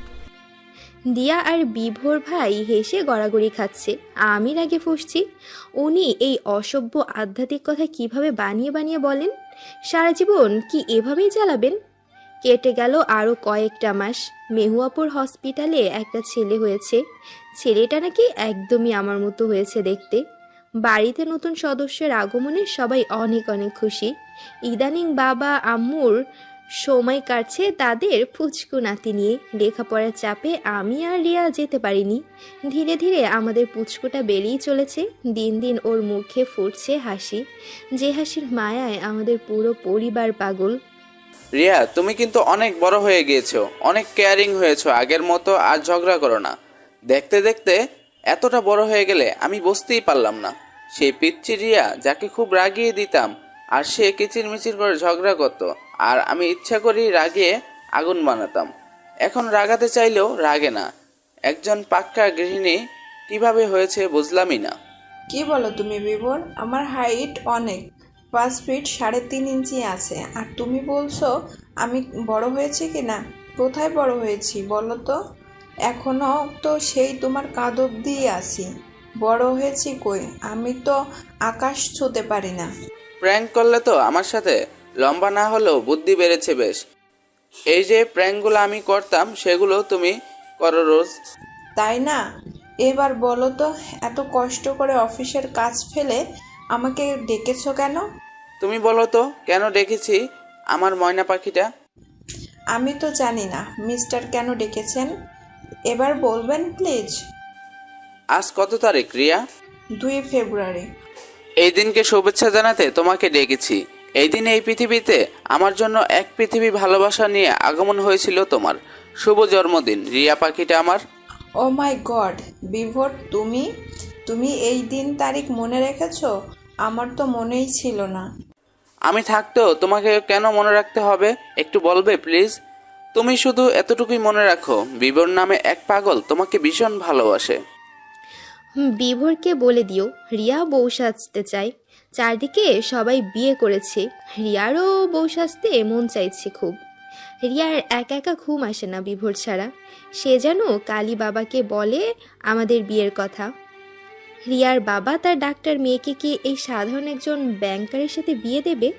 দিয়া আর বিভোর ভাই হেসে গড়াগড়ি খাচ্ছে, আমি রাগে ফুঁসছি। উনি এই অসভ্য আধ্যাত্মিক কথা কিভাবে বানিয়ে বানিয়ে বলেন। সারা জীবন কি এভাবেই জ্বালাবেন? কেটে গেল আরও কয়েকটা মাস। মেহুয়াপুর হসপিটালে একটা ছেলে হয়েছে। ছেলেটা নাকি একদমই আমার মতো হয়েছে দেখতে। বাড়িতে নতুন সদস্যের আগমনে সবাই অনেক অনেক খুশি। ইদানিং বাবা আম্মুর সময় কাটছে তাদের ফুচকু নাতি নিয়ে। লেখাপড়ার চাপে আমি আর রিয়া যেতে পারিনি। ধীরে ধীরে আমাদের পুচকুটা বেড়েই চলেছে। দিন দিন ওর মুখে ফুটছে হাসি, যে হাসির মায়ায় আমাদের পুরো পরিবার পাগল। রিয়া, তুমি কিন্তু অনেক বড় হয়ে গিয়েছো, অনেক কেয়ারিং হয়েছো। আগের মতো আর ঝগড়া করো না। দেখতে দেখতে এতটা বড় হয়ে গেলে আমি বুঝতেই পারলাম না। সেই পিচ্চি রিয়া যাকে খুব রাগিয়ে দিতাম, আর সে কিচিরমিচির করে ঝগড়া করতো, আর আমি ইচ্ছা করেই রাগিয়ে আগুন বানাতাম। এখন রাগাতে চাইলেও রাগে না। একজন পাক্কা গৃহিণী কিভাবে হয়েছে বুঝলামই না। কি বলো তুমি বিবর? আমার হাইট অনেক, 5 ফিট 3.5 ইঞ্চি আছে, আর তুমি বলছো আমি বড় হয়েছি কি না? কোথায় বড় হয়েছি বলো তো? এখনো তো সেই তোমার কাঁধ অব্দি আছি। বড় হয়েছি কই? আমি তো আকাশ ছুঁতে পারি না। প্র্যাঙ্ক করলে তো আমার সাথে, লম্বা না হলেও বুদ্ধি বেড়েছে বেশ। এই যে প্র্যাঙ্কগুলো আমি করতাম সেগুলো তুমি করো রোজ, তাই না? এবার বলো তো, এত কষ্ট করে অফিসের কাজ ফেলে আমাকে ডেকেছো কেন? তুমি বলো তো কেন ডেকেছি আমার ময়না পাখিটা? আমি তো জানি না মিস্টার কেন ডেকেছেন, এবার বলবেন প্লিজ। আজ কত তারিখ রিয়া? 2 ফেব্রুয়ারি। এই দিনকে শুভেচ্ছা জানাতে তোমাকে ডেকেছি। এই দিন এই পৃথিবীতে আমার জন্য এক পৃথিবী ভালোবাসা নিয়ে আগমন হয়েছিল তোমার। শুভ জন্মদিন রিয়া পাখিটা আমার। ও মাই গড বিভোর, তুমি তুমি এই দিন তারিখ মনে রেখেছো? আমার তো মনেই ছিল না। আমি থাকতেও তোমাকে কেন মনে রাখতে হবে একটু বলবে প্লিজ? তুমি শুধু এতটুকুই মনে রাখো, বিবর নামে এক পাগল তোমাকে ভীষণ ভালোবাসে। বিভোরকে বলে দিও রিয়া বউ সাজতে চায়। চারদিকে সবাই বিয়ে করেছে, রিয়ারও বউ সাজতে মন চাইছে খুব। রিয়ার একা একা ঘুম আসে না বিভোর ছাড়া। সে যেন কালী বাবাকে বলে আমাদের বিয়ের কথা। রিয়ার বাবা তার ডাক্তার মেয়েকে কি এই সাধারণ একজন ব্যাংকারের সাথে বিয়ে দেবে?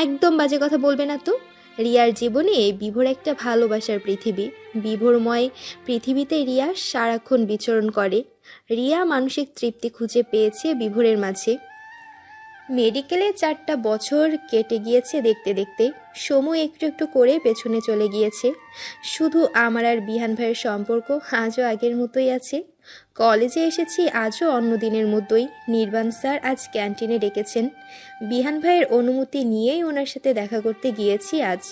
একদম বাজে কথা বলবে না তো। রিয়ার জীবনে বিভোর একটা ভালোবাসার পৃথিবী। বিভোরময় পৃথিবীতে রিয়া সারাক্ষণ বিচরণ করে। রিয়া মানসিক তৃপ্তি খুঁজে পেয়েছে বিভোরের মাঝে। মেডিকেলে 4টা বছর কেটে গিয়েছে দেখতে দেখতে। সময় একটু একটু করে পেছনে চলে গিয়েছে। শুধু আমার আর বিহান ভাইয়ের সম্পর্ক আজও আগের মতোই আছে। কলেজে এসেছি আজও অন্য দিনের মতোই। নির্বাণ স্যার আজ ক্যান্টিনে ডেকেছেন। বিহান ভাইয়ের অনুমতি নিয়েই ওনার সাথে দেখা করতে গিয়েছি আজ।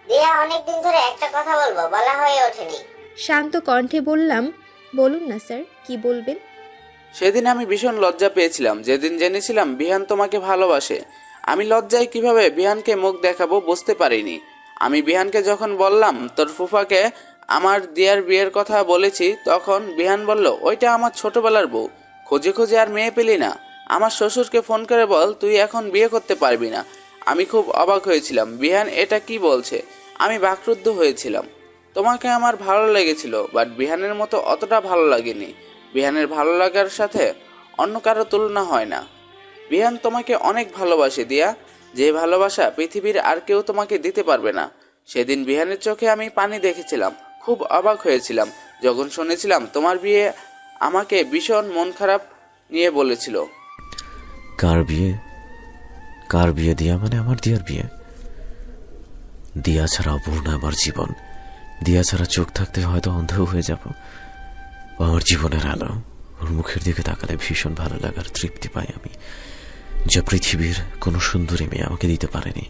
দিয়া, অনেকদিন ধরে একটা কথা বলবো, বলা হয়ে ওঠেনি। শান্ত কণ্ঠে বললাম, বলুন না স্যার, কি বলবেন? সেদিন আমি ভীষণ লজ্জা পেয়েছিলাম যেদিন জেনেছিলাম বিহান তোমাকে ভালোবাসে। আমি লজ্জায় কিভাবে বিহানকে মুখ দেখাবো বুঝতে পারিনি। আমি বিহানকে যখন বললাম তোর ফুফাকে আমার দিয়ার বিয়ের কথা বলেছি, তখন বিহান বলল ওইটা আমার ছোটবেলার বউ, খুঁজে খুঁজে আর মেয়ে পেলি না। আমার শ্বশুরকে ফোন করে বল তুই এখন বিয়ে করতে পারবি না। আমি খুব অবাক হয়েছিলাম, বিহান এটা কি বলছে। আমি বাকরুদ্ধ হয়েছিলাম। তোমাকে আমার ভালো লেগেছিল, বাট বিহানের মতো অতটা ভালো লাগেনি। বিহানের ভালো লাগার সাথে অন্য কারো তুলনা হয় না। বিহান তোমাকে অনেক ভালোবাসে দিয়া, যে ভালোবাসা পৃথিবীর আর কেউ তোমাকে দিতে পারবে না। সেদিন বিহানের চোখে আমি পানি দেখেছিলাম। খুব অবাক হয়েছিলাম যখন শুনেছিলাম তোমার বিয়ে। আমাকে ভীষণ মন খারাপ নিয়ে বলেছিল। কার বিয়ে? কার বিয়ে? দিয়া মানে আমার দিয়ার বিয়ে। দিয়া ছাড়া অপূর্ণ আমার জীবন। দিয়া ছাড়া চোখ থাকতে হয়তো অন্ধ হয়ে যাব। ও আমার জীবনের আলো। ওর মুখের দিকে তাকালে ভীষণ ভালো লাগার তৃপ্তি পাই আমি, যা পৃথিবীর কোনো সুন্দরী মেয়ে আমাকে দিতে পারেনি।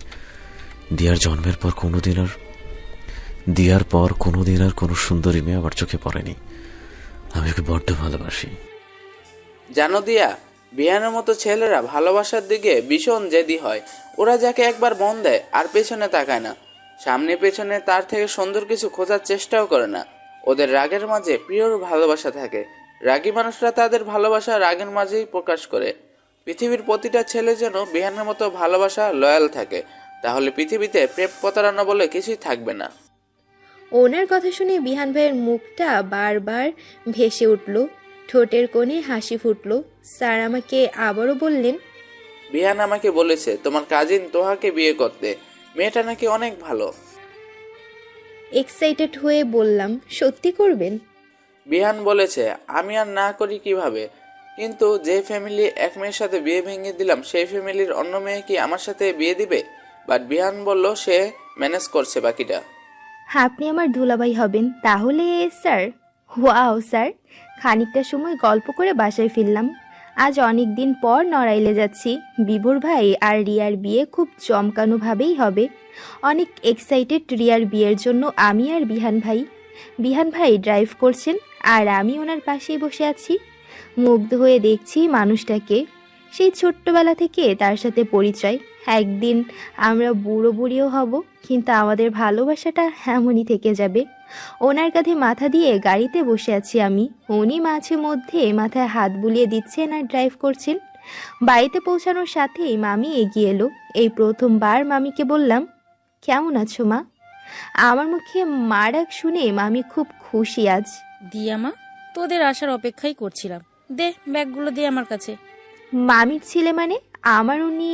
দিয়ার জন্মের পর কোনোদিন আর কোনো সুন্দরী মেয়ে আমার চোখে পড়েনি। আমি ওকে বড্ড ভালোবাসি। জানো দিয়া, বিহানের মতো ছেলেরা ভালোবাসার দিকে ভীষণ জেদি হয়। ওরা যাকে একবার মন দেয় আর পেছনে তাকায় না। সামনে পেছনে তার থেকে সুন্দর কিছু খোঁজার চেষ্টাও করে না। ওদের রাগের মাঝে প্রিয়র ভালোবাসা থাকে। রাগী মানুষরা তাদের ভালোবাসা রাগের মাঝেই প্রকাশ করে। পৃথিবীর প্রতিটা ছেলে যেন বিহানের মতো ভালোবাসা লয়াল থাকে, তাহলে পৃথিবীতে প্রেম প্রতারণা বলে কিছুই থাকবে না। ওনার কথা শুনে বিহান ভাইয়ের মুখটা বারবার ভেসে উঠল, ঠোঁটের কোণে হাসি ফুটল। স্যার আমাকে আবারও বললেন, বিহান আমাকে বলেছে তোমার কাজিন তোহাকে বিয়ে করতে, মেয়েটা নাকি অনেক ভালো। এক্সাইটেড হয়ে বললাম, সত্যি করবেন? বিহান বলেছে আমি আর না করি কিভাবে, কিন্তু যে ফ্যামিলি এক মেয়ের সাথে বিয়ে ভেঙে দিলাম সেই ফ্যামিলির অন্য মেয়ে কি আমার সাথে বিয়ে দিবে? বাট বিহান বলল সে ম্যানেজ করছে বাকিটা। আপনি আমার দুলাভাই হবেন তাহলে স্যার? Wow sir. খানিকটা সময় গল্প করে বাসায় ফিরলাম। আজ অনেক দিন পর নড়াইলে যাচ্ছি। বিভোর ভাই আর রিয়ার বিয়ে খুব চমকানোভাবেই হবে। অনেক এক্সাইটেড রিয়ার বিয়ের জন্য আমি আর বিহান ভাই। বিহান ভাই ড্রাইভ করছেন আর আমি ওনার পাশেই বসে আছি। মুগ্ধ হয়ে দেখছি মানুষটাকে। সেই ছোট্টবেলা থেকে তার সাথে পরিচয়। একদিন আমরা বুড়ো বুড়িও হব, কিন্তু আমাদের ভালোবাসাটা এমনই থেকে যাবে। ওনার কাঁধে মাথা দিয়ে গাড়িতে বসে আছি আমি। উনি মাঝে মধ্যে মাথায় হাত বুলিয়ে দিচ্ছেন আর ড্রাইভ করছেন। বাড়িতে পৌঁছানোর সাথেই মামি এগিয়ে এলো। এই প্রথমবার মামিকে বললাম, কেমন আছো মা? আমার মুখে মা ডাক শুনে মামি খুব খুশি আজ। দিয়া মা, তোদের আসার অপেক্ষাই করছিলাম। দে ব্যাগগুলো দে আমার কাছে। মামির ছেলে মানে আমার উনি?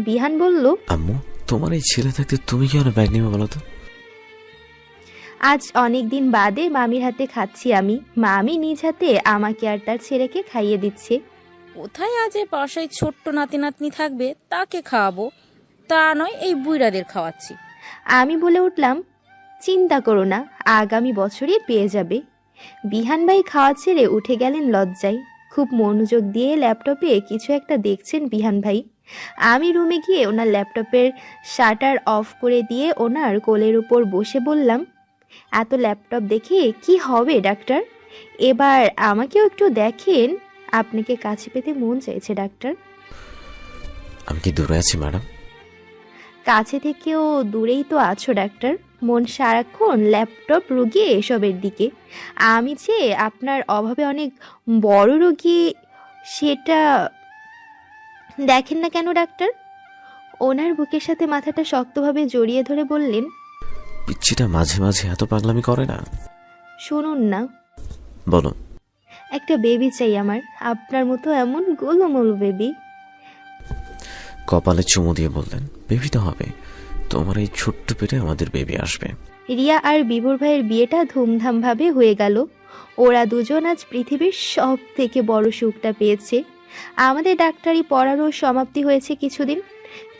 বিহান বলল, আম্মু তোমার এই ছেলে থাকতে তুমি কেন ব্যাগ নেবে বলো তো? আজ অনেক দিন বাদে মামির হাতে খাচ্ছি আমি। মামি নিজ হাতে আমাকে আর তার ছেলেকে খাইয়ে দিচ্ছে। কোথায় আজ এ পাশায় ছোট্ট নাতি নাতনি থাকবে, তাকে খাওয়াবো। তা নয় এই বুইড়াদের খাওয়াচ্ছি। আমি বলে উঠলাম, চিন্তা করো না, আগামী বছরই পেয়ে যাবে। বিহান ভাই খাওয়া ছেড়ে উঠে গেলেন লজ্জায়। খুব মনোযোগ দিয়ে ল্যাপটপে কিছু একটা দেখছেন বিহান ভাই। আমি রুমে গিয়ে ওনার ল্যাপটপের শাটার অফ করে দিয়ে ওনার কোলের উপর বসে বললাম, এত ল্যাপটপ দেখে কি হবে ডাক্তার? এবার আমাকেও একটু দেখেন, আপনাকে কাছে পেতে মন চাইছে ডাক্তার। আমি কি দূরে আছি ম্যাডাম? কাছে থেকেও দূরেই তো আছো ডাক্তার, মন সারাক্ষণ ল্যাপটপ রোগী এসবের দিকে। আমি যে আপনার অভাবে অনেক বড় রোগী, সেটা দেখেন না কেন ডাক্তার? ওনার বুকের সাথে মাথাটা শক্তভাবে জড়িয়ে ধরে বললেন, পিচ্ছিটা মাঝে মাঝে এত পাগলামি করে না। শুনুন না, বলো। একটা বেবি চাই আমার, আপনার মতো এমন গোলমোলো বেবি। কপালে চুমু দিয়ে বললেন, বেবি তো হবে, তোমার এই ছোট্ট পেটে আমাদের বেবি আসবে। রিয়া আর বিভোর ভাইয়ের বিয়েটা ধুমধাম ভাবে হয়ে গেল। ওরা দুজন আজ পৃথিবীর সব থেকে বড় সুখটা পেয়েছে। আমাদের ডাক্তারি পড়ারও সমাপ্তি হয়েছে কিছুদিন।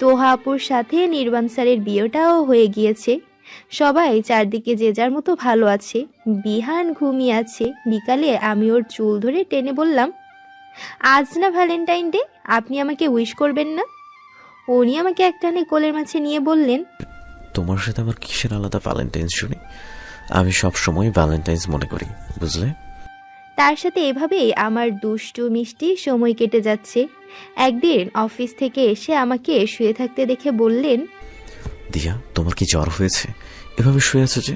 তোহা আপুর সাথে নির্বাণ স্যারের বিয়েটাও হয়ে গিয়েছে। সবাই চারদিকে যে যার মতো ভালো আছে। বিহান ঘুমিয়ে আছে। বিকালে আমি ওর চুল ধরে টেনে বললাম, আজ না ভ্যালেন্টাইন ডে, আপনি আমাকে উইশ করবেন না? উনি আমাকে একটানে কোলের মাঝে নিয়ে বললেন, তোমার সাথে আমার কিসের আলাদা ভ্যালেন্টাইন্স শুনি? আমি সব সময় ভ্যালেন্টাইন্স মনে করি, বুঝলে? তার সাথে এভাবেই আমার দুষ্টু মিষ্টি সময় কেটে যাচ্ছে। একদিন অফিস থেকে এসে আমাকে শুয়ে থাকতে দেখে বললেন, দিয়া, তোমার কি জ্বর হয়েছে? এভাবে শুয়ে আছো যে?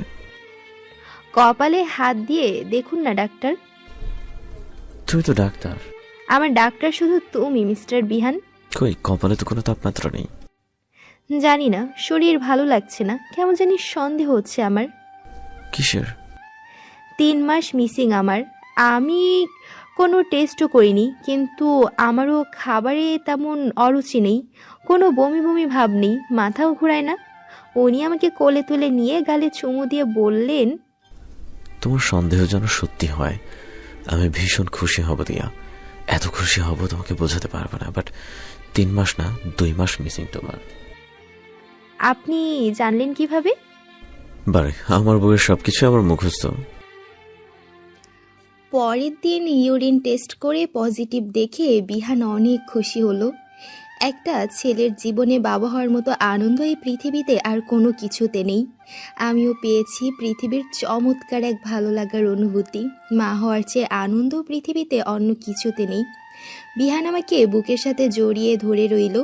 কপালে হাত দিয়ে দেখুন না ডাক্তার। তুমি তো ডাক্তার। আমার ডাক্তার শুধু তুমি মিস্টার বিহান। কই, কপালে তো কোনো তাপমাত্রা নেই। জানি না, শরীর ভালো লাগছে না, কেমন জানি সন্দেহ হচ্ছে আমার। কিসের? 3 মাস মিসিং আমার। আমি কোনো টেস্টও করিনি, কিন্তু আমারও খাবারে তেমন অরুচি নেই, কোনো বমি বমি ভাব নেই, মাথাও ঘোরায় না। উনি আমাকে কোলে তুলে নিয়ে গালে চুমু দিয়ে বললেন, তোমার সন্দেহ যেন সত্যি হয়, আমি ভীষণ খুশি হব দিয়া। এত খুশি হব তোমাকে বোঝাতে পারবো না। বাট 3 মাস না, 2 মাস মিসিং তোমার। আপনি জানলেন কিভাবে? বারে, আমার বউয়ের সবকিছু আমার মুখস্থ। পরের দিন ইউরিন টেস্ট করে পজিটিভ দেখে বিহান অনেক খুশি হলো। একটা ছেলের জীবনে বাবা হওয়ার মতো আনন্দ এই পৃথিবীতে আর কোনো কিছুতে নেই। আমিও পেয়েছি পৃথিবীর চমৎকার এক ভালো লাগার অনুভূতি। মা হওয়ার চেয়ে আনন্দ পৃথিবীতে অন্য কিছুতে নেই। বিহান আমাকে বুকের সাথে জড়িয়ে ধরে রইল।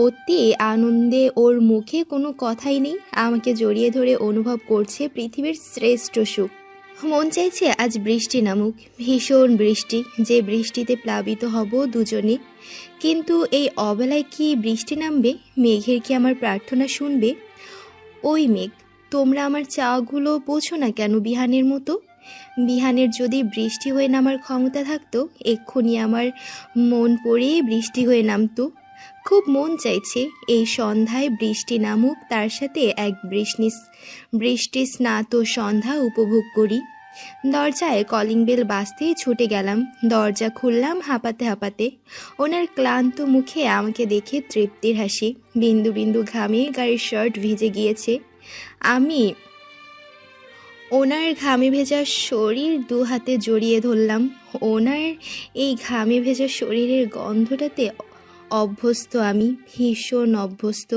অতি আনন্দে ওর মুখে কোনো কথাই নেই। আমাকে জড়িয়ে ধরে অনুভব করছে পৃথিবীর শ্রেষ্ঠ সুখ। মন চাইছে আজ বৃষ্টি নামুক, ভীষণ বৃষ্টি, যে বৃষ্টিতে প্লাবিত হব দুজনে। কিন্তু এই অবেলায় কি বৃষ্টি নামবে? মেঘের কি আমার প্রার্থনা শুনবে? ওই মেঘ, তোমরা আমার চাওয়াগুলো বোঝো না কেন বিহানের মতো? বিহানের যদি বৃষ্টি হয়ে নামার ক্ষমতা থাকতো, এক্ষুনি আমার মন পড়ে বৃষ্টি হয়ে নামতো। খুব মন চাইছে এই সন্ধ্যায় বৃষ্টি নামুক, তার সাথে এক বৃষ্টি স্নাত সন্ধ্যা উপভোগ করি। দরজায় কলিং বেল বাজতেই ছুটে গেলাম। দরজা খুললাম হাঁপাতে হাঁপাতে। ওনার ক্লান্ত মুখে আমাকে দেখে তৃপ্তির হাসি। বিন্দু বিন্দু ঘামে গায়ের শার্ট ভিজে গিয়েছে। আমি ওনার ঘামে ভেজা শরীর 2 হাতে জড়িয়ে ধরলাম। ওনার এই ঘামে ভেজা শরীরের গন্ধটাতে অভ্যস্ত আমি, ভীষণ অভ্যস্ত।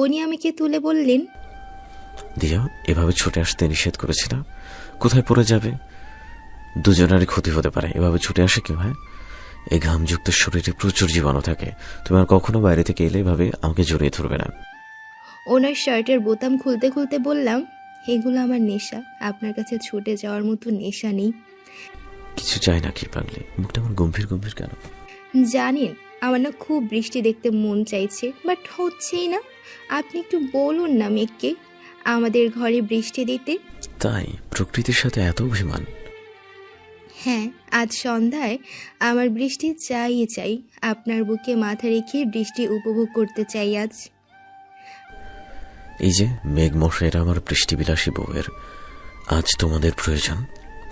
উনি আমাকে তুলে বললেন, দিয়া, এভাবে ছুটে আসতে নিষেধ করেছি না? কোথায় পড়ে যাবে? দুজনেরই ক্ষতি হতে পারে। এভাবে ছুটে আসে কেউ? হ্যাঁ, এই ঘামযুক্ত শরীরে প্রচুর জীবাণু থাকে। তুমি আর কখনো বাইরে থেকে এলে এভাবে আমাকে জড়িয়ে ধরবে না। ওনার শার্টের বোতাম খুলতে খুলতে বললাম, এগুলো আমার নেশা, আপনার কাছে ছুটে যাওয়ার মতো নেশা নেই। কিছু চাই না কি পাগলি? মুখটা আমার গম্ভীর গম্ভীর কেন? জানেন, আমার না খুব বৃষ্টি দেখতে মন চাইছে, বাট হচ্ছেই না। আপনি একটু বলুন না মেঘকে আমাদের ঘরে বৃষ্টি দিতে। তাই প্রকৃতির সাথে এত অভিমান? হ্যাঁ, আজ সন্ধ্যায় আমার বৃষ্টি চাই। আপনার বুকে মাথা রেখে বৃষ্টি উপভোগ করতে চাই আজ। এই যে মেঘ মশাইরা আমার বৃষ্টিবিলাসী বউয়ের, আজ তোমাদের প্রয়োজন।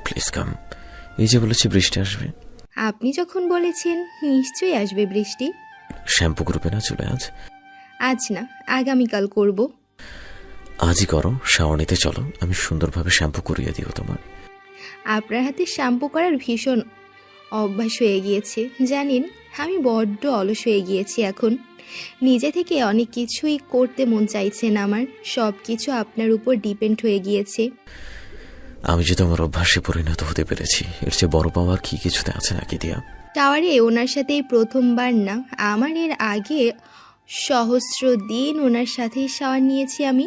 Please come. এই যে বলেছি বৃষ্টি আসবে। আপনি যখন বলেছেন নিশ্চয়ই আসবে বৃষ্টি। শ্যাম্পু করবে না চুলে আজ? আজ না, আগামীকাল করব। আজই করো, শাওয়ার নিতে চলো, আমি সুন্দরভাবে শ্যাম্পু করিয়ে দিও তোমার। আপনার হাতে শ্যাম্পু করার ভীষণ অভ্যাস হয়ে গিয়েছে। জানেন, আমি বড্ড অলস হয়ে গিয়েছি এখন। নিজে থেকে অনেক কিছুই করতে মন চাইছে না আমার। সব কিছু আপনার উপর ডিপেন্ড হয়ে গিয়েছে। আমি যে তোমার অভ্যাসে পরিণত হতে পেরেছি, এর চেয়ে বড় পাওয়ার কি কিছুতে আছে নাকি দিয়া? টাওয়ারে ওনার সাথে এই প্রথমবার না, আমার এর আগে সহস্র দিন ওনার সাথেই শাওয়ার নিয়েছি আমি।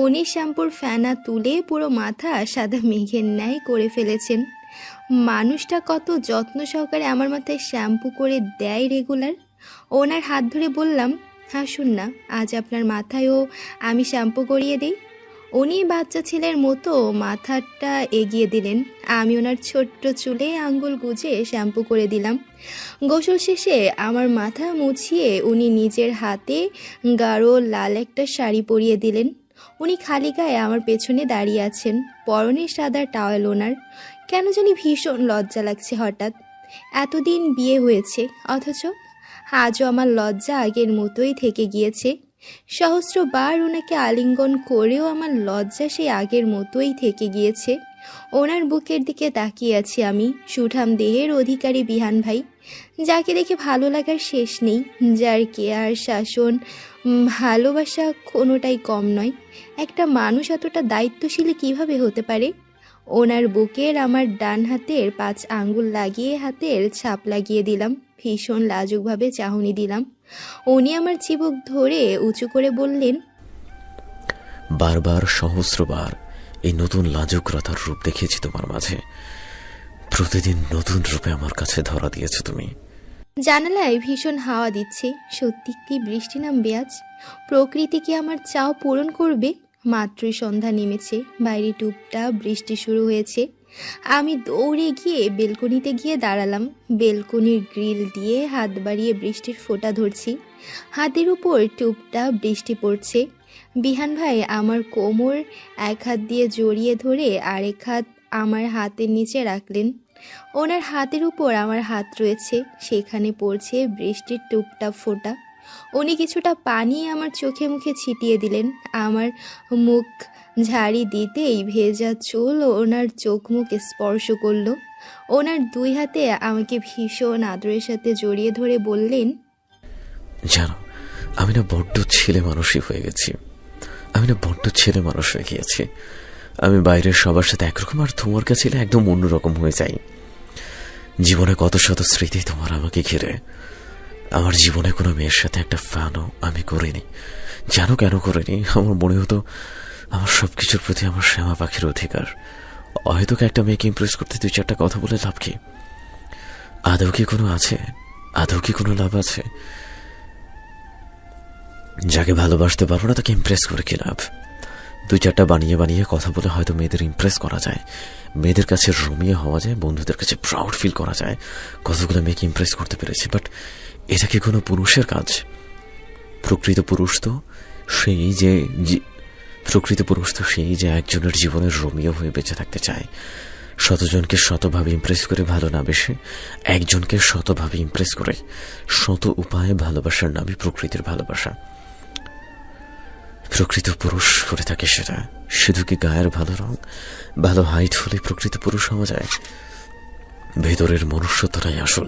উনি শ্যাম্পুর ফেনা তুলে পুরো মাথা সাদা মেঘের ন্যায় করে ফেলেছেন। মানুষটা কত যত্ন সহকারে আমার মাথায় শ্যাম্পু করে দেয় রেগুলার। ওনার হাত ধরে বললাম, হাসুন না, আজ আপনার মাথায়ও আমি শ্যাম্পু করিয়ে দিই। উনি বাচ্চা ছেলের মতো মাথাটা এগিয়ে দিলেন। আমি ওনার ছোট্ট চুলে আঙ্গুল গুজে শ্যাম্পু করে দিলাম। গোসল শেষে আমার মাথা মুছিয়ে উনি নিজের হাতে গাঢ় লাল একটা শাড়ি পরিয়ে দিলেন। উনি খালি গায়ে আমার পেছনে দাঁড়িয়ে আছেন, পরনে সাদা টাওয়েল ওনার। কেন জানি ভীষণ লজ্জা লাগছে হঠাৎ। এতদিন বিয়ে হয়েছে, অথচ আজও আমার লজ্জা আগের মতোই থেকে গিয়েছে। সহস্রবার ওনাকে আলিঙ্গন করেও আমার লজ্জা সেই আগের মতোই থেকে গিয়েছে। ওনার বুকের দিকে তাকিয়ে আছি আমি। সুঠাম দেহের অধিকারী বিহান ভাই, যাকে দেখে ভালো লাগার শেষ নেই, যার কেয়ার, শাসন, ভালোবাসা কোনোটাই কম নয়। একটা মানুষ এতটা দায়িত্বশীল কিভাবে হতে পারে? ওনার বুকের আমার ডান হাতের 5 আঙ্গুল লাগিয়ে হাতের ছাপ লাগিয়ে দিলাম। ভীষণ লাজুকভাবে চাহনি দিলাম। উনি আমার চিবুক ধরে উঁচু করে বললেন, বারবার সহস্রবার এই নতুন লাজুকরতার রূপ দেখেছি তোমার মাঝে। প্রতিদিন নতুন রূপে আমার কাছে ধরা দিয়েছ তুমি। জানালায় ভীষণ হাওয়া দিচ্ছে। সত্যি কি বৃষ্টি নামবে আজ? প্রকৃতি কি আমার চাও পূরণ করবে? মাত্রই সন্ধ্যা নেমেছে, বাইরে টুপটাপ বৃষ্টি শুরু হয়েছে। আমি দৌড়ে গিয়ে বেলকনিতে গিয়ে দাঁড়ালাম। বেলকনির গ্রিল দিয়ে হাত বাড়িয়ে বৃষ্টির ফোঁটা ধরছি। হাতের উপর টুপটাপ বৃষ্টি পড়ছে। বিহান ভাই আমার কোমর এক হাত দিয়ে জড়িয়ে ধরে আরেক হাত আমার হাতের নিচে রাখলেন। ওনার হাতের উপর আমার হাত রয়েছে, সেখানে পড়ছে বৃষ্টির টুপটাপ ফোঁটা। উনি কিছুটা পানি আমার চোখে মুখে ছিটিয়ে দিলেন। আমার মুখ ঝাড়ি দিতেই ভেজা চুল ওনার চোখ মুখ স্পর্শ করলো। ওনার 2 হাতে আমাকে ভীষণ আদরের সাথে জড়িয়ে ধরে বললেন, জানো, আমি না বড্ড ছেলে মানুষই হয়ে গেছি। আমি বাইরের সবার সাথে একরকম, আর তোমার কাছে একদম অন্যরকম হয়ে যাই। জীবনে কত শত স্মৃতি তোমার আমাকে ঘিরে। আমার জীবনে কোনো মেয়ের সাথে একটা ফ্যানও আমি করিনি। জানো কেন করিনি? আমার মনে হতো আমার সবকিছুর প্রতি আমার শ্যামা পাখির অধিকার। হয়তো একটা মেয়েকে ইমপ্রেস করতে 2-4টা কথা বলে লাভ কি? আদৌ কি কোনো লাভ আছে? যাকে ভালোবাসতে পারবো না তাকে ইমপ্রেস করে কি লাভ? 2-4টা বানিয়ে কথা বলে হয়তো মেয়েদের ইমপ্রেস করা যায়, মেয়েদের কাছে রমিয়ে হওয়া যায়, বন্ধুদের কাছে প্রাউড ফিল করা যায় কতগুলো মেয়েকে ইমপ্রেস করতে পেরেছি। বাট এটা কি কোনো পুরুষের কাজ? প্রকৃত পুরুষ তো সেই যে একজনের জীবনের রোমিও হয়ে বেঁচে থাকতে চায়। শতজনকে শতভাবে ইমপ্রেস করে ভালো না বেশে একজনকে শতভাবে ইমপ্রেস করে শত উপায়ে ভালোবাসার নামই প্রকৃতির ভালোবাসা। প্রকৃত পুরুষ করে থাকে সেটা। শুধু কি গায়ের ভালো রং, ভালো হাইট হলে প্রকৃত পুরুষ হওয়া যায়? ভেতরের মনুষ্যত্বটাই আসল।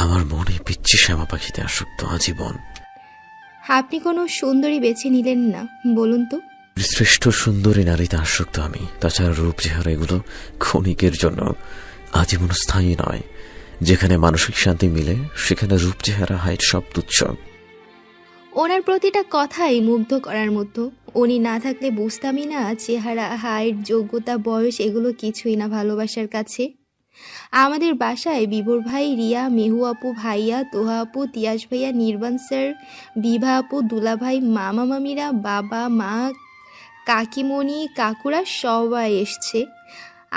আমার মনে পিচ্ছি শ্যামা পাখিতে আসক্ত আজীবন। আপনি কোনো সুন্দরী বেছে নিলেন না, বলুন তো? শ্রেষ্ঠ সুন্দরী নারীতে আসক্ত আমি। তাছাড়া রূপ চেহারা এগুলো ক্ষণিকের জন্য, আজীবন স্থায়ী নয়। যেখানে মানসিক শান্তি মিলে সেখানে রূপ চেহারা হাইট সব তুচ্ছ। ওনার প্রতিটা কথাই মুগ্ধ করার মতো। উনি না থাকলে বুঝতামই না চেহারা, হাইট, যোগ্যতা, বয়স এগুলো কিছুই না ভালোবাসার কাছে। আমাদের বাসায় বিবর ভাই, রিয়া, মেহু আপু, ভাইয়া, তোহা আপু, তিয়াস ভাইয়া, নির্বাণ স্যার, বিভা আপু, দুলা ভাই, মামা মামিরা, বাবা মা, কাকিমণি, কাকুরা সবাই এসছে।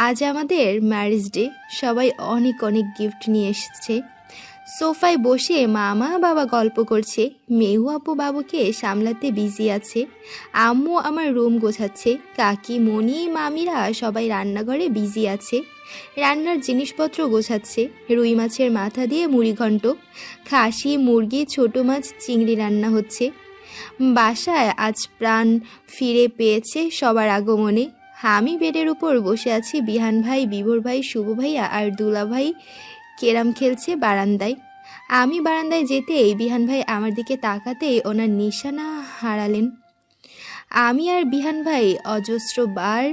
আজ আমাদের ম্যারেজ ডে। সবাই অনেক অনেক গিফট নিয়ে এসছে। সোফায় বসে মামা বাবা গল্প করছে। মেহু আপু বাবুকে সামলাতে বিজি আছে। আম্মু আমার রুম গোছাচ্ছে। কাকিমণি, মামিরা সবাই রান্নাঘরে বিজি আছে, রান্নার জিনিসপত্র গোছাচ্ছে। রুই মাছের মাথা দিয়ে মুড়িঘণ্ট, খাসি, মুরগি, ছোট মাছ, চিংড়ি রান্না হচ্ছে। বাসায় আজ প্রাণ ফিরে পেয়েছে সবার আগমনে। আমি বেডের উপর বসে আছি। বিহান ভাই, বিভোর ভাই, শুভ ভাইয়া আর দুলা ভাই কেরাম খেলছে বারান্দায়। আমি বারান্দায় যেতেই বিহান ভাই আমার দিকে তাকাতেই ওনার নিশানা হারালেন। আমি আর বিহান ভাই অজস্র বার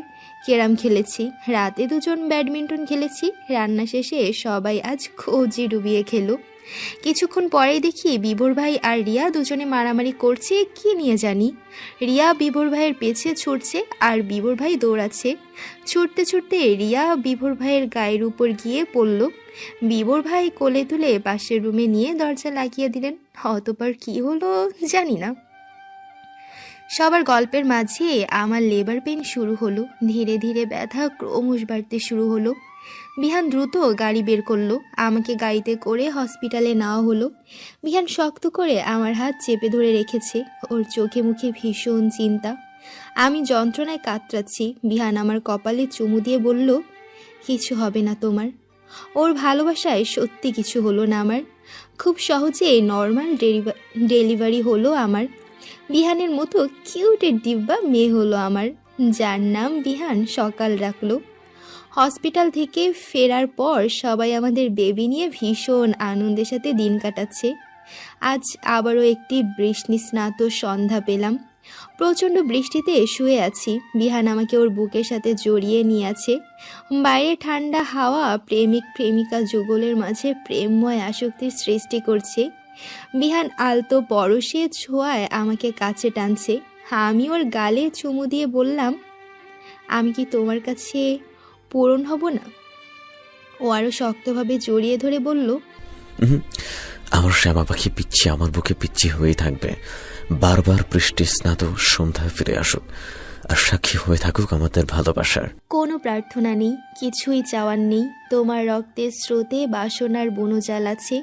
ক্যারাম খেলেছি, রাতে দুজন ব্যাডমিন্টন খেলেছি। রান্না শেষে সবাই আজ খোঁজে ডুবিয়ে খেলো। কিছুক্ষণ পরেই দেখি বিভোর ভাই আর রিয়া দুজনে মারামারি করছে কি নিয়ে জানি। রিয়া বিভোর ভাইয়ের পেছে ছুটছে আর বিভোর ভাই দৌড়াচ্ছে। ছুটতে ছুটতে রিয়া বিভোর ভাইয়ের গায়ের উপর গিয়ে পড়ল। বিভোর ভাই কোলে তুলে পাশের রুমে নিয়ে দরজা লাগিয়ে দিলেন। অতঃপর কি হলো জানি না। সবার গল্পের মাঝে আমার লেবার পেন শুরু হলো। ধীরে ধীরে ব্যথা ক্রমশ বাড়তে শুরু হলো। বিহান দ্রুত গাড়ি বের করলো। আমাকে গাড়িতে করে হসপিটালে নেওয়া হলো। বিহান শক্ত করে আমার হাত চেপে ধরে রেখেছে। ওর চোখে মুখে ভীষণ চিন্তা। আমি যন্ত্রণায় কাতরাচ্ছি। বিহান আমার কপালে চুমু দিয়ে বলল, কিছু হবে না তোমার। ওর ভালোবাসায় সত্যি কিছু হলো না আমার। খুব সহজে নর্মাল ডেলিভারি হলো আমার। বিহানের মতো কিউটের দিব্যা মেয়ে হলো আমার, যার নাম বিহান সকাল রাখলো। হসপিটাল থেকে ফেরার পর সবাই আমাদের বেবি নিয়ে ভীষণ আনন্দের সাথে দিন কাটাচ্ছে। আজ আবারও একটি বৃষ্টিস্নাত সন্ধ্যা পেলাম। প্রচণ্ড বৃষ্টিতে শুয়ে আছি। বিহান আমাকে ওর বুকের সাথে জড়িয়ে নিয়ে আছে। বাইরে ঠান্ডা হাওয়া প্রেমিক প্রেমিকা যুগলের মাঝে প্রেমময় আসক্তির সৃষ্টি করছে। বিহান আলতো পরশে ছোঁয়ায় আমাকে কাছে টানছে। আমি ওর গালে চুমু দিয়ে বললাম, আমি কি তোমার কাছে পূরণ হব না? ও আরো শক্তভাবে জড়িয়ে ধরে বলল, আমার শ্যামা পাখি পিচ্ছি আমার বুকে পিচ্ছি হয়ে থাকবে। বারবার বৃষ্টি স্নাত সন্ধ্যায় ফিরে আসুক আর সাক্ষী হয়ে থাকুক আমাদের ভালোবাসার। কোনো প্রার্থনা নেই, কিছুই চাওয়ার নেই। তোমার রক্তের স্রোতে বাসনার বনজাল আছে।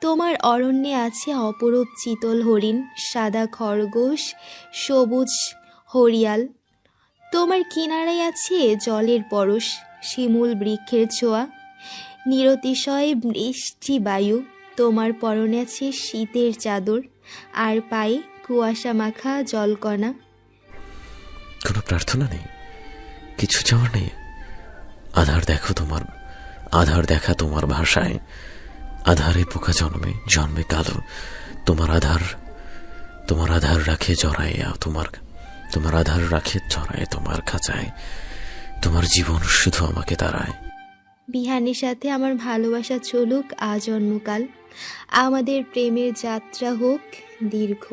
তোমার অরণ্যে আছে অপরূপ চিতল হরিণ, সাদা খরগোশ, সবুজ হরিয়াল। তোমার কিনারায় আছে জলের পরশ, শিমুল বৃক্ষের ছোঁয়া, নিরতিশয় বৃষ্টি বায়ু। তোমার পরনে আছে শীতের চাদর আর পায়ে কুয়াশা মাখা জলকণা। কোনো প্রার্থনা নেই, কিছু চাওয়ার নেই। আধার দেখা তোমার ভাষায়। আধারে পোকা জন্মে জন্মে কালো। তোমার আধার রাখে জড়াইয়া তোমার আধার রাখে জড়ায় তোমার খাঁচায়। তোমার জীবন শুধু আমাকে দাঁড়ায়। বিহানের সাথে আমার ভালোবাসা চলুক আজন্মকাল। আমাদের প্রেমের যাত্রা হোক দীর্ঘ।